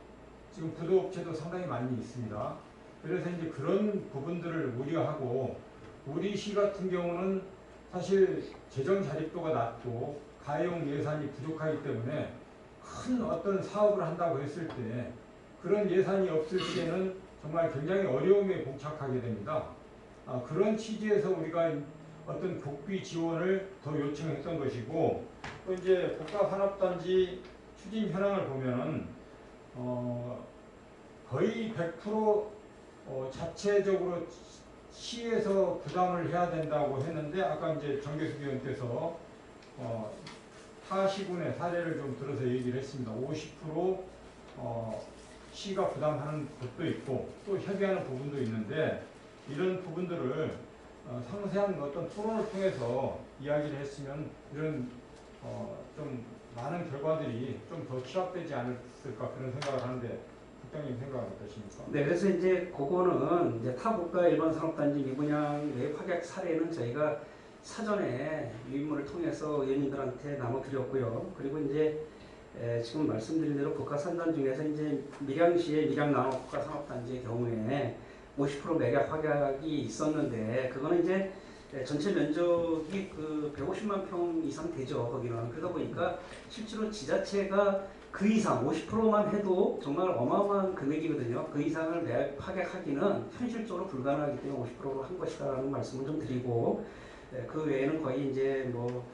Speaker 7: 지금 부도업체도 상당히 많이 있습니다. 그래서 이제 그런 부분들을 우려하고 우리 시 같은 경우는 사실 재정 자립도가 낮고 가용 예산이 부족하기 때문에 큰 어떤 사업을 한다고 했을 때 그런 예산이 없을 때는 정말 굉장히 어려움에 봉착하게 됩니다. 그런 취지에서 우리가 어떤 국비 지원을 더 요청했던 것이고 또 이제 국가산업단지 추진 현황을 보면은 거의 100% 자체적으로 시에서 부담을 해야 된다고 했는데 아까 이제 정계수 의원께서 타시군의 사례를 좀 들어서 얘기를 했습니다. 50% 시가 부담하는 것도 있고 또 협의하는 부분도 있는데 이런 부분들을 상세한 어떤 토론을 통해서 이야기를 했으면 이런 좀 많은 결과들이 좀 더 취합되지 않았을까 그런 생각을 하는데 국장님 생각은 어떠십니까?
Speaker 4: 네, 그래서 이제 그거는 이제 타 국가 일반 산업단지 미분양 외 확약 사례는 저희가 사전에 유인물을 통해서 의원님들한테 나눠드렸고요. 그리고 이제 지금 말씀드린 대로 국가 산단 중에서 이제 밀양시의 밀양 나노 국가 산업단지의 경우에 50% 매각 확약이 있었는데 그거는 이제 네, 전체 면적이 그 150만 평 이상 되죠. 거기는. 그러다 보니까 실제로 지자체가 그 이상 50%만 해도 정말 어마어마한 금액이거든요. 그 이상을 매입 파격하기는 현실적으로 불가능하기 때문에 50%로 한 것이다라는 말씀을 좀 드리고, 그 외에는 거의 이제 뭐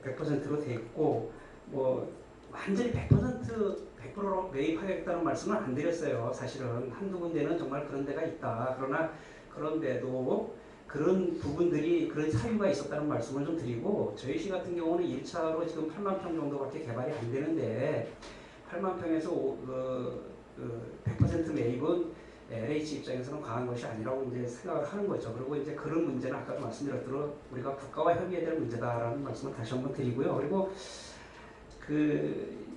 Speaker 4: 100%로 돼 있고, 뭐 완전히 100%로 매입하겠다는 말씀은 안 드렸어요. 사실은 한두 군데는 정말 그런 데가 있다. 그러나 그런데도 그런 부분들이 그런 사유가 있었다는 말씀을 좀 드리고, 저희 시 같은 경우는 1차로 지금 8만 평 정도밖에 개발이 안 되는데 8만 평에서 100% 매입은 LH 입장에서는 과한 것이 아니라고 이제 생각을 하는 거죠. 그리고 이제 그런 문제는 아까도 말씀드렸듯이 우리가 국가와 협의해야 될 문제다라는 말씀을 다시 한번 드리고요. 그리고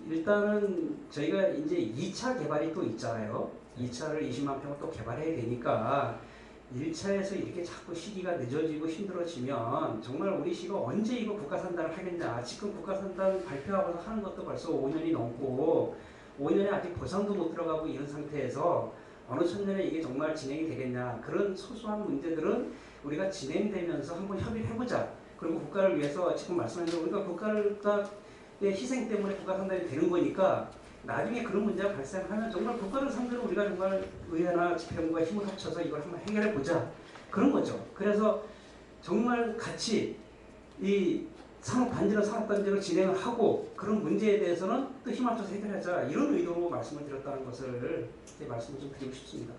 Speaker 4: 일단은 저희가 이제 2차 개발이 또 있잖아요. 2차를 20만 평을 또 개발해야 되니까 1차에서 이렇게 자꾸 시기가 늦어지고 힘들어지면 정말 우리 시가 언제 이거 국가산단을 하겠냐. 지금 국가산단 발표하고서 하는 것도 벌써 5년이 넘고 5년에 아직 보상도 못 들어가고 이런 상태에서 어느 천년에 이게 정말 진행이 되겠냐. 그런 소소한 문제들은 우리가 진행되면서 한번 협의를 해보자. 그리고 국가를 위해서 지금 말씀하신 대로 우리가 국가의 희생 때문에 국가산단이 되는 거니까 나중에 그런 문제가 발생하면 정말 국가를 상대로 우리가 정말 의회나 집행부가 힘을 합쳐서 이걸 한번 해결해 보자. 그런 거죠. 그래서 정말 같이 이 산업단지로 진행을 하고 그런 문제에 대해서는 또 힘 합쳐서 해결하자. 이런 의도로 말씀을 드렸다는 것을 말씀을 좀 드리고 싶습니다.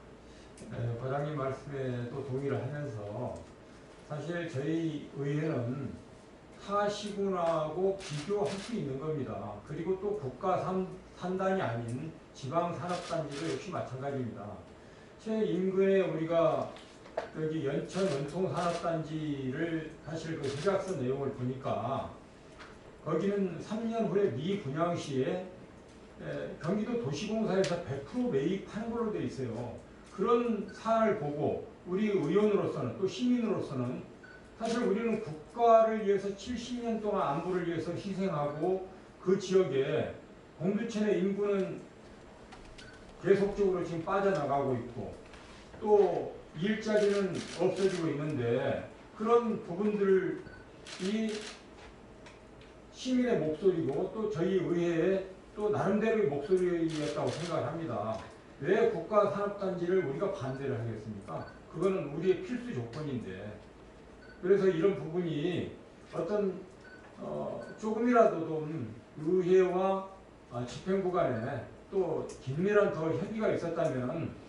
Speaker 7: 네, 과장님 말씀에 또 동의를 하면서 사실 저희 의회는 타 시군하고 비교할 수 있는 겁니다. 그리고 또 국가 산단이 아닌 지방산업단지도 역시 마찬가지입니다. 최인근에 우리가 여기 연천 연통산업단지를 사실 그 협약서 내용을 보니까 거기는 3년 후에 미분양 시에 경기도 도시공사에서 100% 매입하는 걸로 되어 있어요. 그런 사안을 보고 우리 의원으로서는 또 시민으로서는 사실 우리는 국가를 위해서 70년 동안 안보를 위해서 희생하고 그 지역에 공두천의 인구는 계속적으로 지금 빠져나가고 있고 또 일자리는 없어지고 있는데 그런 부분들이 시민의 목소리고 또 저희 의회의 또 나름대로의 목소리였다고 생각을 합니다. 왜 국가산업단지를 우리가 반대를 하겠습니까? 그거는 우리의 필수 조건인데 그래서 이런 부분이 어떤 조금이라도 좀 의회와 집행부 간에 또 긴밀한 더 협의가 있었다면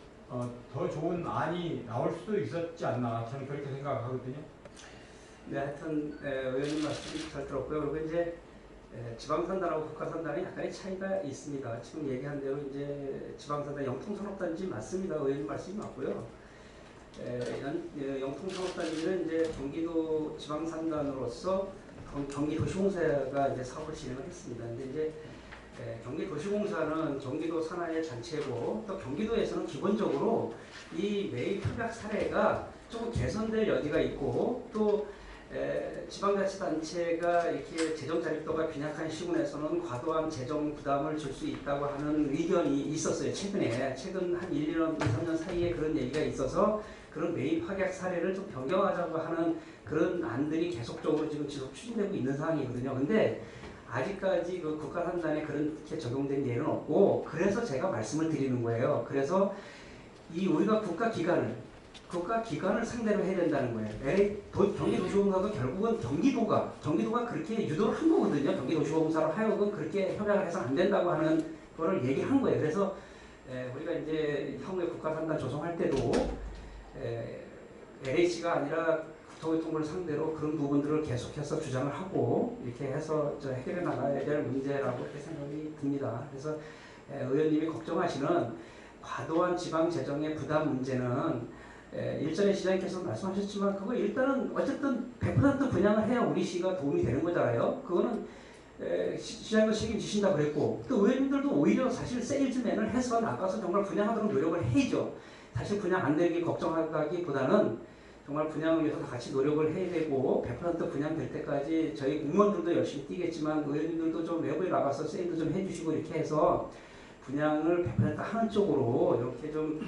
Speaker 7: 더 좋은 안이 나올 수도 있었지 않나 저는 그렇게 생각하거든요.
Speaker 4: 네, 하여튼 의원님 말씀 잘 들었고요. 그리고 이제 지방산단하고 국가산단에 약간의 차이가 있습니다. 지금 얘기한 대로 이제 지방산단 영통산업단지 맞습니다. 의원님 말씀이 맞고요. 영통산업단지는 이제 경기도 지방산단으로서 경기도시공사가 이제 사업을 진행을 했습니다. 근데 이제 경기도시공사는 경기도 산하의 단체고 또 경기도에서는 기본적으로 이 매입 협약 사례가 조금 개선될 여지가 있고 또 지방자치단체가 이렇게 재정 자립도가 빈약한 시군에서는 과도한 재정 부담을 줄 수 있다고 하는 의견이 있었어요. 최근 한 1, 2년, 2, 3년 사이에 그런 얘기가 있어서 그런 매입 확약 사례를 좀 변경하자고 하는 그런 안들이 계속적으로 지금 지속 추진되고 있는 상황이거든요. 근데 아직까지 그 국가산단에 그렇게 적용된 예는 없고 그래서 제가 말씀을 드리는 거예요. 그래서 우리가 국가기관을 상대로 해야 된다는 거예요. 경기도시공사도 결국은 경기도가 그렇게 유도를 한 거거든요. 경기도시공사로 하여금 그렇게 협약을 해서 안 된다고 하는 거를 얘기한 거예요. 그래서 우리가 이제 향후에 국가산단 조성할 때도 LH가 아니라 국토교통부를 상대로 그런 부분들을 계속해서 주장을 하고 이렇게 해서 해결해 나가야 될 문제라고 이렇게 생각이 듭니다. 그래서 의원님이 걱정하시는 과도한 지방 재정의 부담 문제는 일전에 시장님께서 말씀하셨지만 그거 일단은 어쨌든 100% 분양을 해야 우리 시가 도움이 되는 거잖아요. 그거는 시장도 책임지신다 그랬고 또 의원님들도 오히려 사실 세일즈맨을 해서 나가서 정말 분양하도록 노력을 해야죠. 사실 분양 안 되기 걱정하기보다는 정말 분양을 위해서 같이 노력을 해야 되고 100% 분양될 때까지 저희 공무원들도 열심히 뛰겠지만 의원님들도 좀 외부에 나가서 세일도 좀 해주시고 이렇게 해서 분양을 100% 하는 쪽으로 이렇게 좀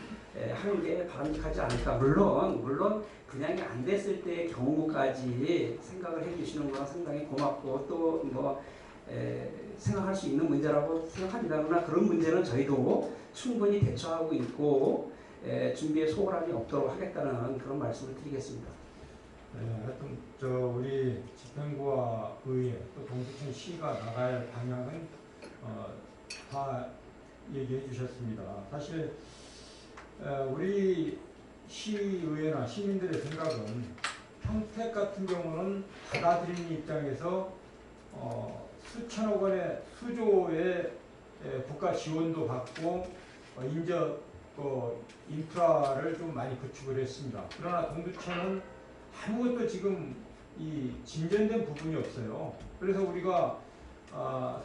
Speaker 4: 하는 게 바람직하지 않을까. 물론 분양이 안 됐을 때의 경우까지 생각을 해주시는 건 상당히 고맙고 또 뭐 생각할 수 있는 문제라고 생각합니다. 그러나 그런 문제는 저희도 충분히 대처하고 있고 준비에 소홀함이 없도록 하겠다는 그런 말씀을 드리겠습니다.
Speaker 7: 네, 하여튼 우리 집행부와 의회 또 동두천시가 나가야 할 방향은 다 얘기해 주셨습니다. 사실 우리 시의회나 시민들의 생각은 평택 같은 경우는 받아들이는 입장에서 수천억 원의 수조의 국가 지원도 받고 인프라를 좀 많이 구축을 했습니다. 그러나 동두천은 아무것도 지금 진전된 부분이 없어요. 그래서 우리가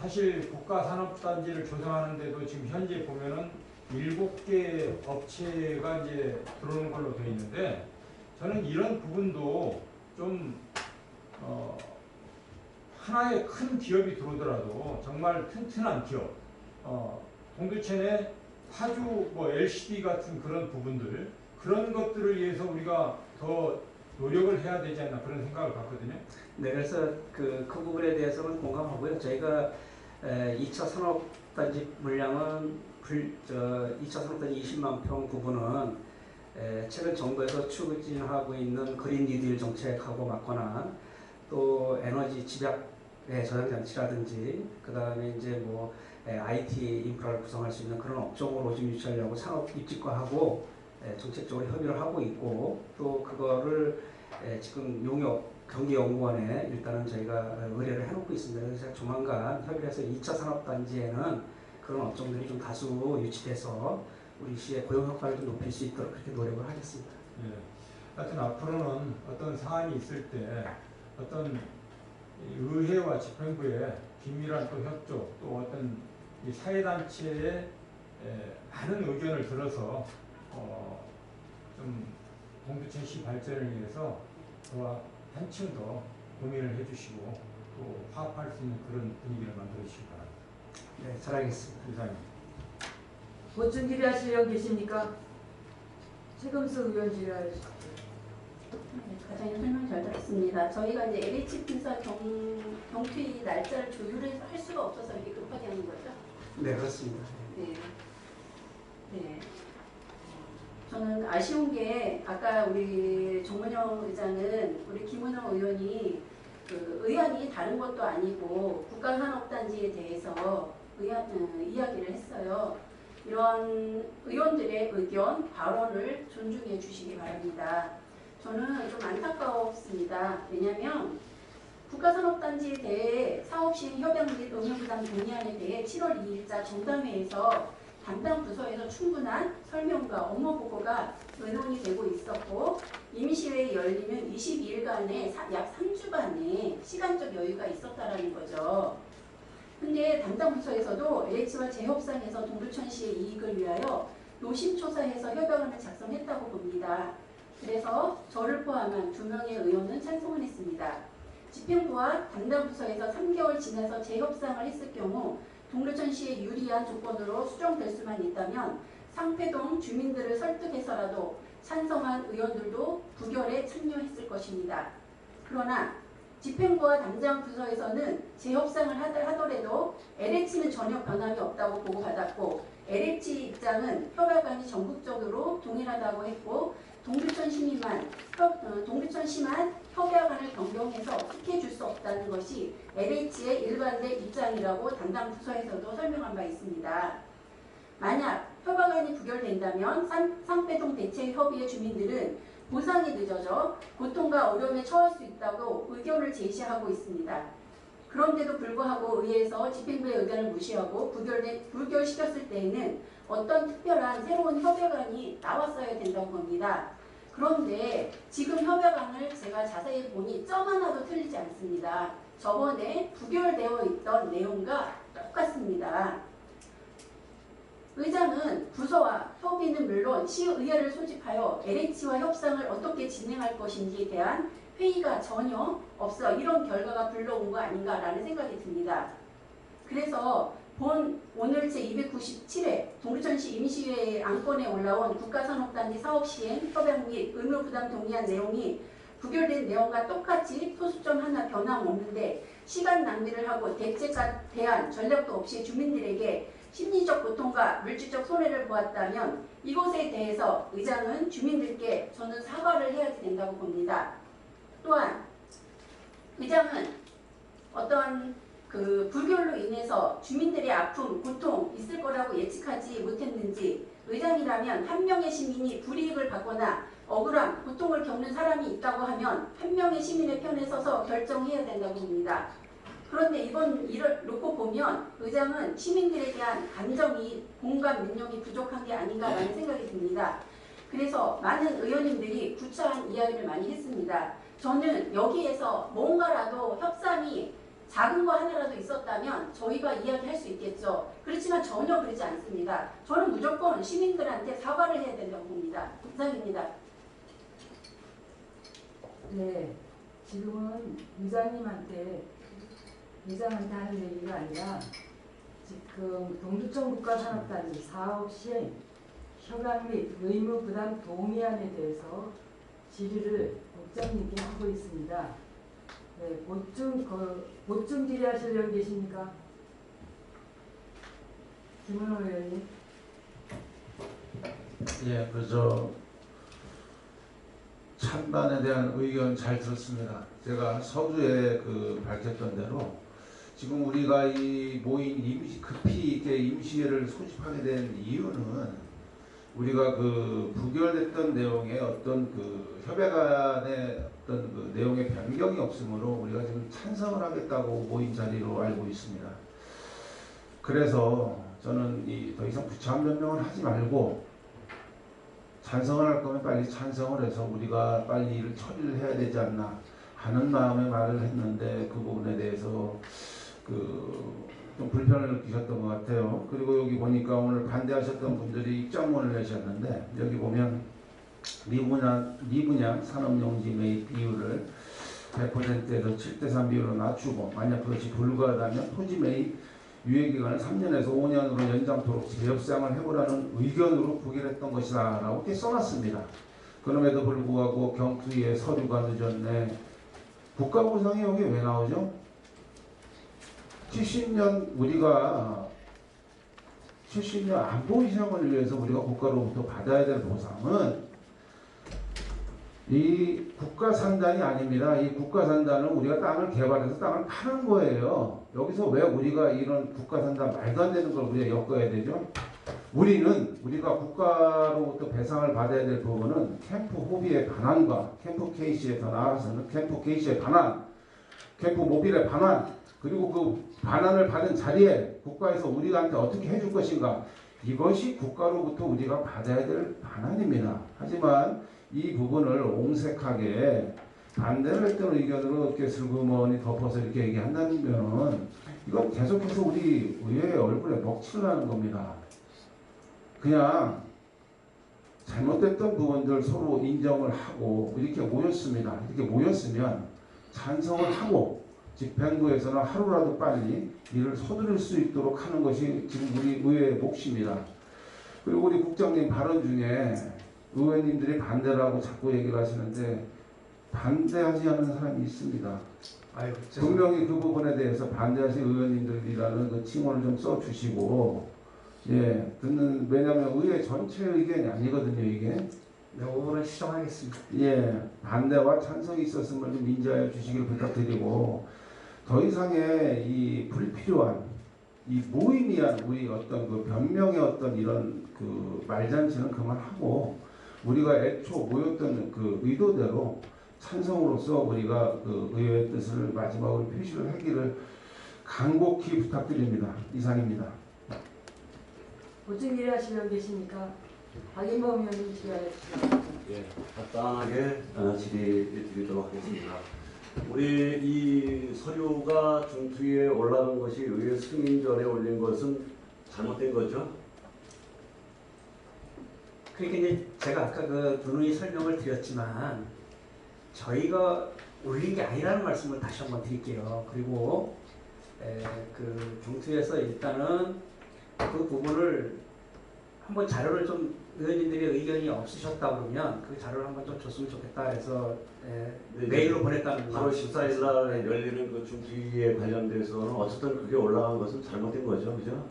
Speaker 7: 사실 국가산업단지를 조성하는데도 지금 현재 보면은 7개 업체가 이제 들어오는 걸로 되어 있는데 저는 이런 부분도 좀 하나의 큰 기업이 들어오더라도 정말 튼튼한 기업, 동두천의 파주 LCD 같은 그런 부분들 그런 것들을 위해서 우리가 더 노력을 해야 되지 않나 그런 생각을 갖거든요.
Speaker 4: 네, 그래서 그 부분에 대해서는 공감하고요. 저희가 2차 산업단지 물량은 2차 산업단지 20만 평 부분은 최근 정부에서 추진하고 있는 그린 뉴딜 정책하고 맞거나 또 에너지 집약의 저장 장치라든지 그 다음에 이제 뭐 IT 인프라를 구성할 수 있는 그런 업종으로 좀 유치하려고 산업 입지과하고 정책적으로 협의를 하고 있고 또 그거를 지금 용역 경기연구원에 일단은 저희가 의뢰를 해놓고 있습니다. 그래서 조만간 협의를 해서 2차 산업단지에는 그런 업종들이 좀 다수 유치돼서 우리 시의 고용 효과를 좀 높일 수 있도록 그렇게 노력을 하겠습니다.
Speaker 7: 예. 하여튼 앞으로는 어떤 사안이 있을 때 어떤 의회와 집행부의 긴밀한 또 협조 또 어떤 이 사회단체의 많은 의견을 들어서 좀 동두천시 발전을 위해서 더 한층 더 고민을 해주시고 또 화합할 수 있는 그런 분위기를 만들어 주시기 바랍니다.
Speaker 4: 네, 잘하겠습니다.
Speaker 7: 이상입니다.
Speaker 2: 보충 질의하실 분 계십니까? 최금수 의원 질의하실
Speaker 1: 과장님 설명 잘 들었습니다. 저희가 이제 LH 분사 경투 날짜를 조율을 할 수가 없어서 이렇게 급하게 하는 거죠?
Speaker 4: 네, 그렇습니다.
Speaker 1: 네. 네. 저는 아쉬운 게 아까 우리 정문영 의장은 우리 김은영 의원이 그 의안이 다른 것도 아니고 국가산업단지에 대해서 이야기를 했어요. 이런 의원들의 의견, 발언을 존중해 주시기 바랍니다. 저는 좀 안타까웠습니다. 왜냐하면 국가산업단지에 대해 사업시행 협약 및 의무부담 동의안에 대해 7월 2일자 정담회에서 담당 부서에서 충분한 설명과 업무 보고가 의논이 되고 있었고 임시회의 열리면 22일간의 약 3주간의 시간적 여유가 있었다라는 거죠. 근데 담당 부서에서도 LH와 재협상에서 동두천시의 이익을 위하여 노심초사해서 협약안을 작성했다고 봅니다. 그래서 저를 포함한 2명의 의원은 찬성을 했습니다. 집행부와 담당 부서에서 3개월 지나서 재협상을 했을 경우 동두천시에 유리한 조건으로 수정될 수만 있다면 상패동 주민들을 설득해서라도 찬성한 의원들도 부결에 참여했을 것입니다. 그러나 집행부와 담당 부서에서는 재협상을 하더라도 LH는 전혀 변함이 없다고 보고받았고 LH 입장은 협약안이 전국적으로 동일하다고 했고 동두천시만 협약안을 변경해서 픽해줄 수 없다는 것이 LH의 일관된 입장이라고 담당 부서에서도 설명한 바 있습니다. 만약 협약안이 부결된다면 상패동 대체협의회 주민들은 보상이 늦어져 고통과 어려움에 처할 수 있다고 의견을 제시하고 있습니다. 그런데도 불구하고 의회에서 집행부의 의견을 무시하고 부결시켰을 때에는 어떤 특별한 새로운 협약안이 나왔어야 된다고 봅니다. 그런데 지금 협약안을 제가 자세히 보니 점 하나도 틀리지 않습니다. 저번에 부결되어 있던 내용과 똑같습니다. 의장은 부서와 협의는 물론 시의회를 소집하여 LH와 협상을 어떻게 진행할 것인지에 대한 회의가 전혀 없어 이런 결과가 불러온 거 아닌가라는 생각이 듭니다. 그래서
Speaker 8: 본 오늘 제297회 동두천시 임시회의 안건에 올라온 국가산업단지 사업시행 협약 및 의무부담 동의안 내용이 부결된 내용과 똑같이 소수점 하나 변함없는데 시간 낭비를 하고 대책과 대안, 전략도 없이 주민들에게 심리적 고통과 물질적 손해를 보았다면 이것에 대해서 의장은 주민들께 저는 사과를 해야 된다고 봅니다. 또한 의장은 어떤 그 불결로 인해서 주민들의 아픔, 고통 있을 거라고 예측하지 못했는지 의장이라면 한 명의 시민이 불이익을 받거나 억울함, 고통을 겪는 사람이 있다고 하면 한 명의 시민의 편에 서서 결정해야 된다고 봅니다. 그런데 이번 일을 놓고 보면 의장은 시민들에 대한 감정이 공감 능력이 부족한 게 아닌가라는 생각이 듭니다. 그래서 많은 의원님들이 구차한 이야기를 많이 했습니다. 저는 여기에서 뭔가라도 협상이 작은 거 하나라도 있었다면 저희가 이야기할 수 있겠죠. 그렇지만 전혀 그러지 않습니다. 저는 무조건 시민들한테 사과를 해야 된다고 봅니다. 이상입니다.
Speaker 2: 네, 지금은 의장한테 하는 얘기가 아니라 지금 동두천 국가산업단지 사업 시행 협약 및 의무 부담 동의안에 대해서 질의를 국장님께 하고 있습니다. 네, 보충 질의하실 분 계십니까? 김은호 의원님.
Speaker 6: 예, 그저 찬반에 대한 의견 잘 들었습니다. 제가 서두에 밝혔던 대로 지금 우리가 이 모인 급히 이렇게 임시회를 소집하게 된 이유는 우리가 부결됐던 내용의 어떤 협약안의 어떤 내용의 변경이 없으므로 우리가 지금 찬성을 하겠다고 모인 자리로 알고 있습니다. 그래서 저는 더 이상 부차한 변명을 하지 말고 찬성을 할 거면 빨리 찬성을 해서 우리가 빨리 일을 처리를 해야 되지 않나 하는 마음에 말을 했는데 그 부분에 대해서 좀 불편을 느끼셨던 것 같아요. 그리고 여기 보니까 오늘 반대하셨던 분들이 입장문을 내셨는데 여기 보면 미분양 산업용지 매입 비율을 100%에서 7:3 비율로 낮추고 만약 그것이 불가하다면 토지 매입 유예기간을 3년에서 5년으로 연장토록 재협상을 해보라는 의견으로 부결했던 것이다 라고 이렇게 써놨습니다. 그럼에도 불구하고 경투위에 서류가 늦었네. 국가보상이 여기 왜 나오죠? 70년 안보 이상을 위해서 우리가 국가로부터 받아야 될 보상은 이 국가산단이 아닙니다. 이 국가산단은 우리가 땅을 개발해서 땅을 파는 거예요. 여기서 왜 우리가 이런 국가산단 말도 안 되는 걸 우리가 엮어야 되죠? 우리가 국가로부터 배상을 받아야 될 부분은 캠프 호비의 반환과 캠프 KC에 더 나아가서는 캠프 KC의 반환, 캠프 모빌의 반환, 그리고 그 반환을 받은 자리에 국가에서 우리한테 어떻게 해줄 것인가, 이것이 국가로부터 우리가 받아야 될 반환입니다. 하지만 이 부분을 옹색하게 반대를 했던 의견으로 이렇게 슬그머니 덮어서 이렇게 얘기한다면 이건 계속해서 우리 의회의 얼굴에 먹칠을 하는 겁니다. 그냥 잘못됐던 부분들 서로 인정을 하고 이렇게 모였습니다. 이렇게 모였으면 찬성을 하고 집행부에서는 하루라도 빨리 일을 서두를 수 있도록 하는 것이 지금 우리 의회의 몫입니다. 그리고 우리 국장님 발언 중에 의원님들이 반대를 하고 자꾸 얘기를 하시는데 반대하지 않는 사람이 있습니다. 분명히 그 부분에 대해서 반대하신 의원님들이라는 그 칭호를 좀 써주시고, 예, 왜냐하면 의회 전체 의견이 아니거든요, 이게.
Speaker 4: 네, 5분은 시정하겠습니다.
Speaker 6: 예, 반대와 찬성이 있었음을 좀 인지하여 주시길 부탁드리고, 더 이상의 이 불필요한 이 무의미한 우리 어떤 그 변명의 어떤 이런 그 말잔치는 그만하고 우리가 애초 모였던 그 의도대로 찬성으로서 우리가 그 의회의 뜻을 마지막으로 표시를 하기를 간곡히 부탁드립니다. 이상입니다.
Speaker 2: 보충 질의하시면 계십니까? 박인범 의원님 질의하십시오.
Speaker 9: 예, 간단하게 질의 드리도록 하겠습니다. 우리 이 서류가 중투위에 올라간 것이 의회 승인 전에 올린 것은 잘못된 거죠?
Speaker 4: 그러니까 이제 제가 아까 누누이 설명을 드렸지만 저희가 올린 게 아니라는 말씀을 다시 한번 드릴게요. 그리고 그 경투에서 일단은 그 부분을 한번 자료를 좀 의원님들의 의견이 없으셨다 그러면 그 자료를 한번 좀 줬으면 좋겠다 해서 메일로 보냈다는
Speaker 9: 8월 14일 날 열리는 그 중기에 관련돼서는 어쨌든 그게 올라간 것은 잘못된 거죠, 그죠?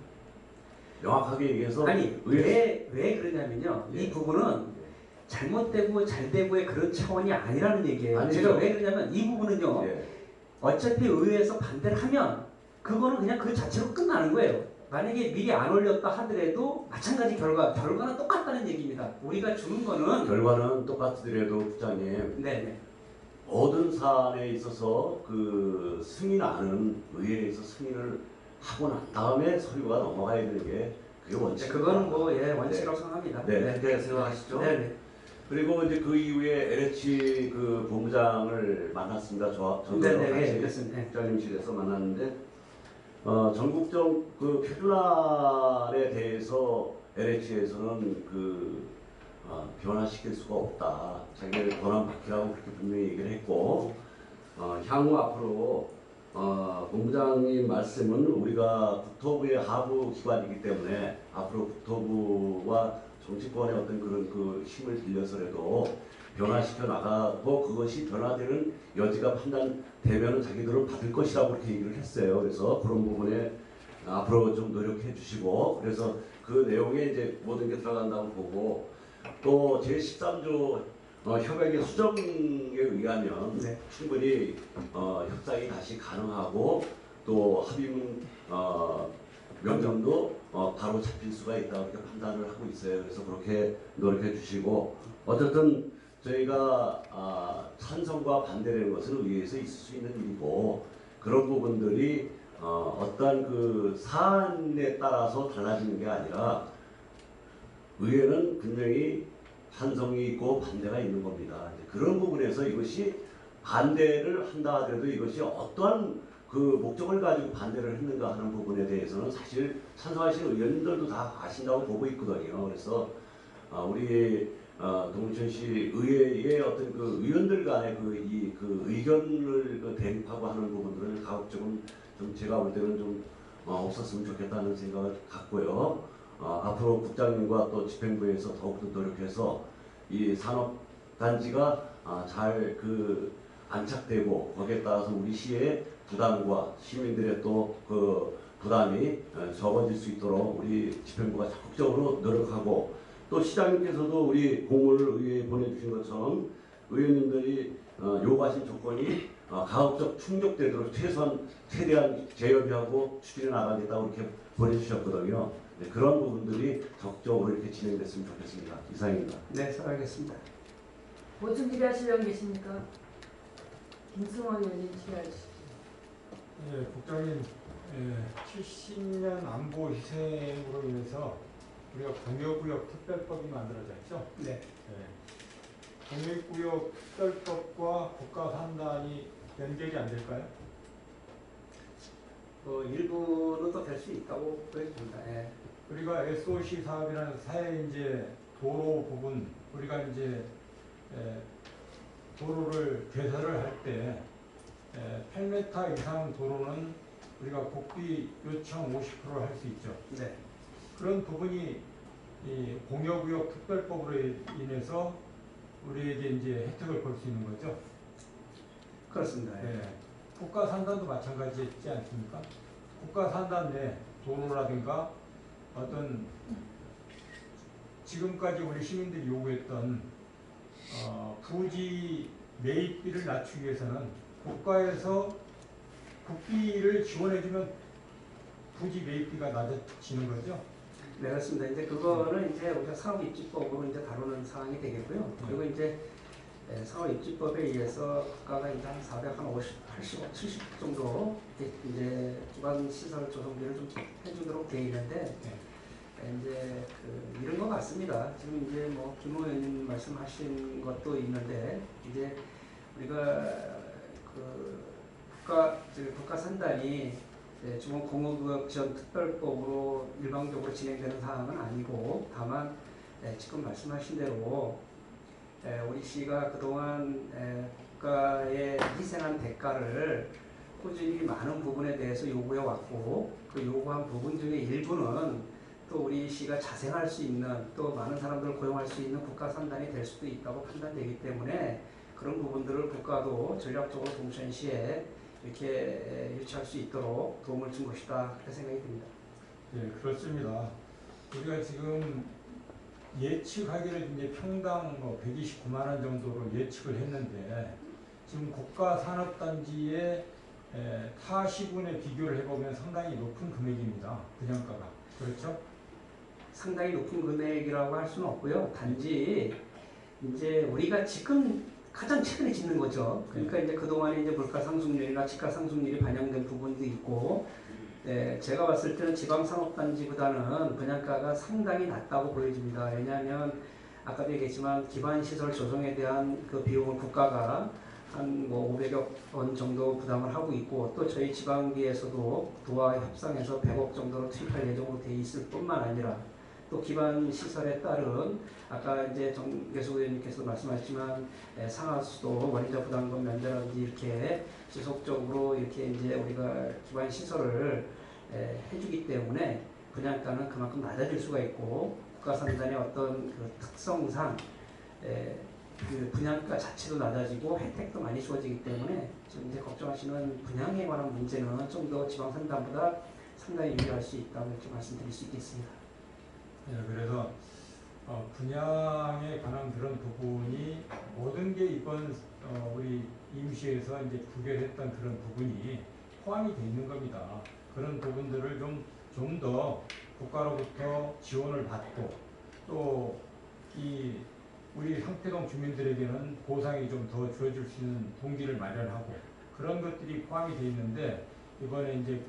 Speaker 9: 명확하게 얘기해서
Speaker 4: 아니 왜 그러냐면요.
Speaker 9: 예.
Speaker 4: 이 부분은 잘못되고 잘되고의 그런 차원이 아니라는 얘기예요.
Speaker 9: 아니죠.
Speaker 4: 제가 왜 그러냐면 이 부분은요.
Speaker 9: 예.
Speaker 4: 어차피 의회에서 반대를 하면 그거는 그냥 그 자체로 끝나는 거예요. 만약에 미리 안 올렸다 하더라도 마찬가지 결과는 똑같다는 얘기입니다. 우리가 주는 거는
Speaker 9: 결과는 똑같더라도 국장님
Speaker 4: 네네.
Speaker 9: 모든 사안에 있어서 그 승인하는 의회에서 승인을 하고 난 다음에 서류가 넘어가야 되는 게 그게 원칙.
Speaker 4: 그거는 뭐 원칙이라고 생각합니다.
Speaker 9: 네, 그렇게 생각하시죠?
Speaker 4: 네네.
Speaker 9: 그리고 이제 그 이후에 LH 그 본부장을 만났습니다. 저도
Speaker 4: 네네.
Speaker 9: 같이
Speaker 4: 그렇습니다.
Speaker 9: 국장님실에서 만났는데 전국적 그 표준안에 대해서 LH에서는 그 변화시킬 수가 없다. 자기들 권한 받기라고 그렇게 분명히 얘기를 했고 향후 앞으로 본부장님 말씀은 우리가 국토부의 하부 기관이기 때문에 앞으로 국토부와 정치권의 어떤 그런 그 힘을 빌려서라도 변화시켜 나가고 그것이 변화되는 여지가 판단되면 자기들은 받을 것이라고 그렇게 얘기를 했어요. 그래서 그런 부분에 앞으로 좀 노력해 주시고 그래서 그 내용에 이제 모든 게 들어간다고 보고 또 제13조 협약의 수정에 의하면
Speaker 4: 네.
Speaker 9: 충분히 협상이 다시 가능하고 또 합의문 명령도 바로 잡힐 수가 있다고 이렇게 판단을 하고 있어요. 그래서 그렇게 노력해 주시고 어쨌든 저희가 찬성과 반대라는 것은 의회에서 있을 수 있는 일이고 그런 부분들이 어떤 그 사안에 따라서 달라지는 게 아니라 의회는 분명히 찬성이 있고 반대가 있는 겁니다. 이제 그런 부분에서 이것이 반대를 한다 하더라도 이것이 어떠한 그 목적을 가지고 반대를 했는가 하는 부분에 대해서는 사실 찬성하시는 의원님들도 다 아신다고 보고 있거든요. 그래서 우리 동천시 의회의 어떤 그 의원들 간의 그 의견을 그 대립하고 하는 부분들은 가급적은 좀 제가 볼 때는 좀 없었으면 좋겠다는 생각을 갖고요. 앞으로 국장님과 또 집행부에서 더욱더 노력해서 이 산업단지가 잘 그 안착되고 거기에 따라서 우리 시의 부담과 시민들의 또 그 부담이 적어질 수 있도록 우리 집행부가 적극적으로 노력하고 또 시장님께서도 우리 공문을 의회에 보내주신 것처럼 의원님들이 요구하신 조건이 가급적 충족되도록 최대한 재협의하고 추진해 나가겠다고 이렇게 보내주셨거든요. 네, 그런 부분들이 적극적으로 이렇게 진행됐으면 좋겠습니다. 이상입니다.
Speaker 4: 네, 살아가겠습니다.
Speaker 2: 보충 질의하실 분 계십니까? 김승원 의원님 질의하시죠.
Speaker 7: 예, 국장님, 70년 안보 희생으로 인해서 우리가 공여구역 특별법이 만들어졌죠.
Speaker 4: 네.
Speaker 7: 공여구역 특별법과 국가산단이 연결이 안 될까요?
Speaker 4: 일부는 또 될 수 있다고 보여집니다. 예.
Speaker 7: 우리가 SOC 사업이라는 사회 이제 도로 부분 우리가 이제 도로를 개설을 할 때 8m 이상 도로는 우리가 국비 요청 50%를 할 수 있죠.
Speaker 4: 네.
Speaker 7: 그런 부분이 이 공여구역 특별법으로 인해서 우리에게 이제 혜택을 볼 수 있는 거죠.
Speaker 4: 그렇습니다. 예.
Speaker 7: 국가산단도 마찬가지지 않습니까? 국가산단 내 도로라든가 어떤 지금까지 우리 시민들이 요구했던 부지 매입비를 낮추기 위해서는 국가에서 국비를 지원해주면 부지 매입비가 낮아지는 거죠.
Speaker 4: 네, 그렇습니다. 이제 그거는 이제 우리가 사업입지법으로 이제 다루는 사항이 되겠고요. 그리고 이제 사업입지법에 의해서 국가가 이제 한 450, 80, 70 정도 이제 기반 시설 조성비를 좀 해주도록 되어 있는데 이제 이런 것 같습니다. 지금 이제 뭐 김 의원님 말씀하신 것도 있는데 이제 우리가 국가 산단이 중앙 공업구역 지원 특별법으로 일방적으로 진행되는 사항은 아니고 다만 지금 말씀하신 대로 우리 시가 그동안 국가에 희생한 대가를 꾸준히 많은 부분에 대해서 요구해 왔고 그 요구한 부분 중에 일부는 또 우리 시가 자생할 수 있는 또 많은 사람들을 고용할 수 있는 국가 산단이 될 수도 있다고 판단되기 때문에 그런 부분들을 국가도 전략적으로 동천시에 이렇게 유치할 수 있도록 도움을 준 것이다 그렇게 생각이 듭니다.
Speaker 7: 예, 그렇습니다. 우리가 지금 예측하기를 이제 평당 129만 원 정도로 예측을 했는데 지금 국가산업단지의 타 시군에 비교를 해보면 상당히 높은 금액입니다. 분양가가. 그렇죠?
Speaker 4: 상당히 높은 금액이라고 할 수는 없고요. 단지 이제 우리가 지금 가장 최근에 짓는 거죠. 그러니까 이제 그동안에 이제 물가 상승률이나 집가 상승률이 반영된 부분도 있고, 제가 봤을 때는 지방산업단지보다는 분양가가 상당히 낮다고 보여집니다. 왜냐하면 아까도 얘기했지만 기반시설 조성에 대한 그 비용을 국가가 한 500억 원 정도 부담을 하고 있고 또 저희 지방기에서도 도와 협상해서 100억 정도로 투입할 예정으로 돼 있을 뿐만 아니라 또 기반 시설에 따른 아까 이제 정계수 의원님께서 말씀하셨지만 상하수도 원인자 부담금 면제라든지 이렇게 지속적으로 이렇게 이제 우리가 기반 시설을 해주기 때문에 분양가는 그만큼 낮아질 수가 있고 국가산단의 어떤 그 특성상 그 분양가 자체도 낮아지고 혜택도 많이 주어지기 때문에 지금 이제 걱정하시는 분양에 관한 문제는 좀 더 지방산단보다 상당히 유리할 수 있다고 이렇게 말씀드릴 수 있겠습니다.
Speaker 7: 예, 그래서 분양에 관한 그런 부분이 모든 게 이번 우리 임시에서 이제 부결했던 그런 부분이 포함이 되어 있는 겁니다. 그런 부분들을 좀 더 국가로부터 지원을 받고 또 이 우리 상태동 주민들에게는 보상이 좀 더 주어질 수 있는 동기를 마련하고 그런 것들이 포함이 되어 있는데 이번에 이제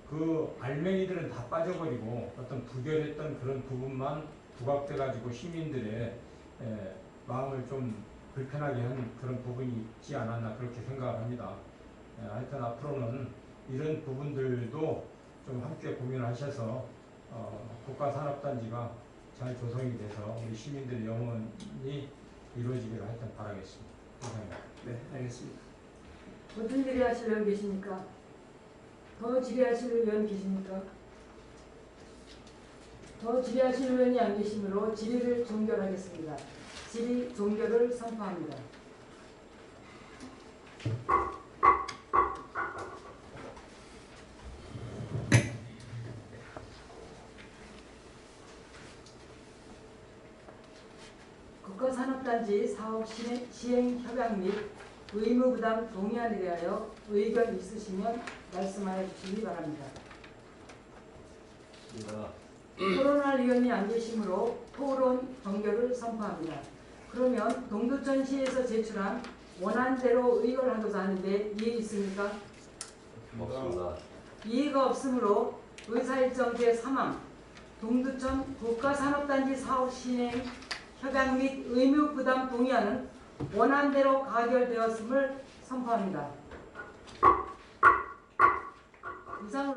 Speaker 7: 그 알맹이들은 다 빠져버리고 어떤 부결했던 그런 부분만 부각돼 가지고 시민들의 마음을 좀 불편하게 한 그런 부분이 있지 않았나 그렇게 생각합니다. 하여튼 앞으로는 이런 부분들도 좀 함께 고민하셔서 국가산업단지가 잘 조성이 돼서 우리 시민들의 영원히 이루어지기를 하여튼 바라겠습니다. 감사합니다.
Speaker 4: 네, 알겠습니다.
Speaker 2: 어떤 질의하실 의원 계십니까? 더 질의하실 의원 계십니까? 더 질의하실 의원이 안 계시므로 질의를 종결하겠습니다. 질의 종결을 선포합니다. 국가산업단지 사업 시행 협약 및 의무 부담 동의안에 대하여 의견 있으시면 말씀하여 주시기 바랍니다. 토론할 의원이 안 계시므로 토론 종결을 선포합니다. 그러면 동두천시에서 제출한 원안대로 의결하고자 하는데 이의 있습니까?
Speaker 9: 없습니다.
Speaker 2: 이의가 없으므로 의사일정 제3항 동두천 국가산업단지 사업 시행 협약 및 의무 부담 동의안은 원안대로 가결되었음을 선포합니다. 이상으로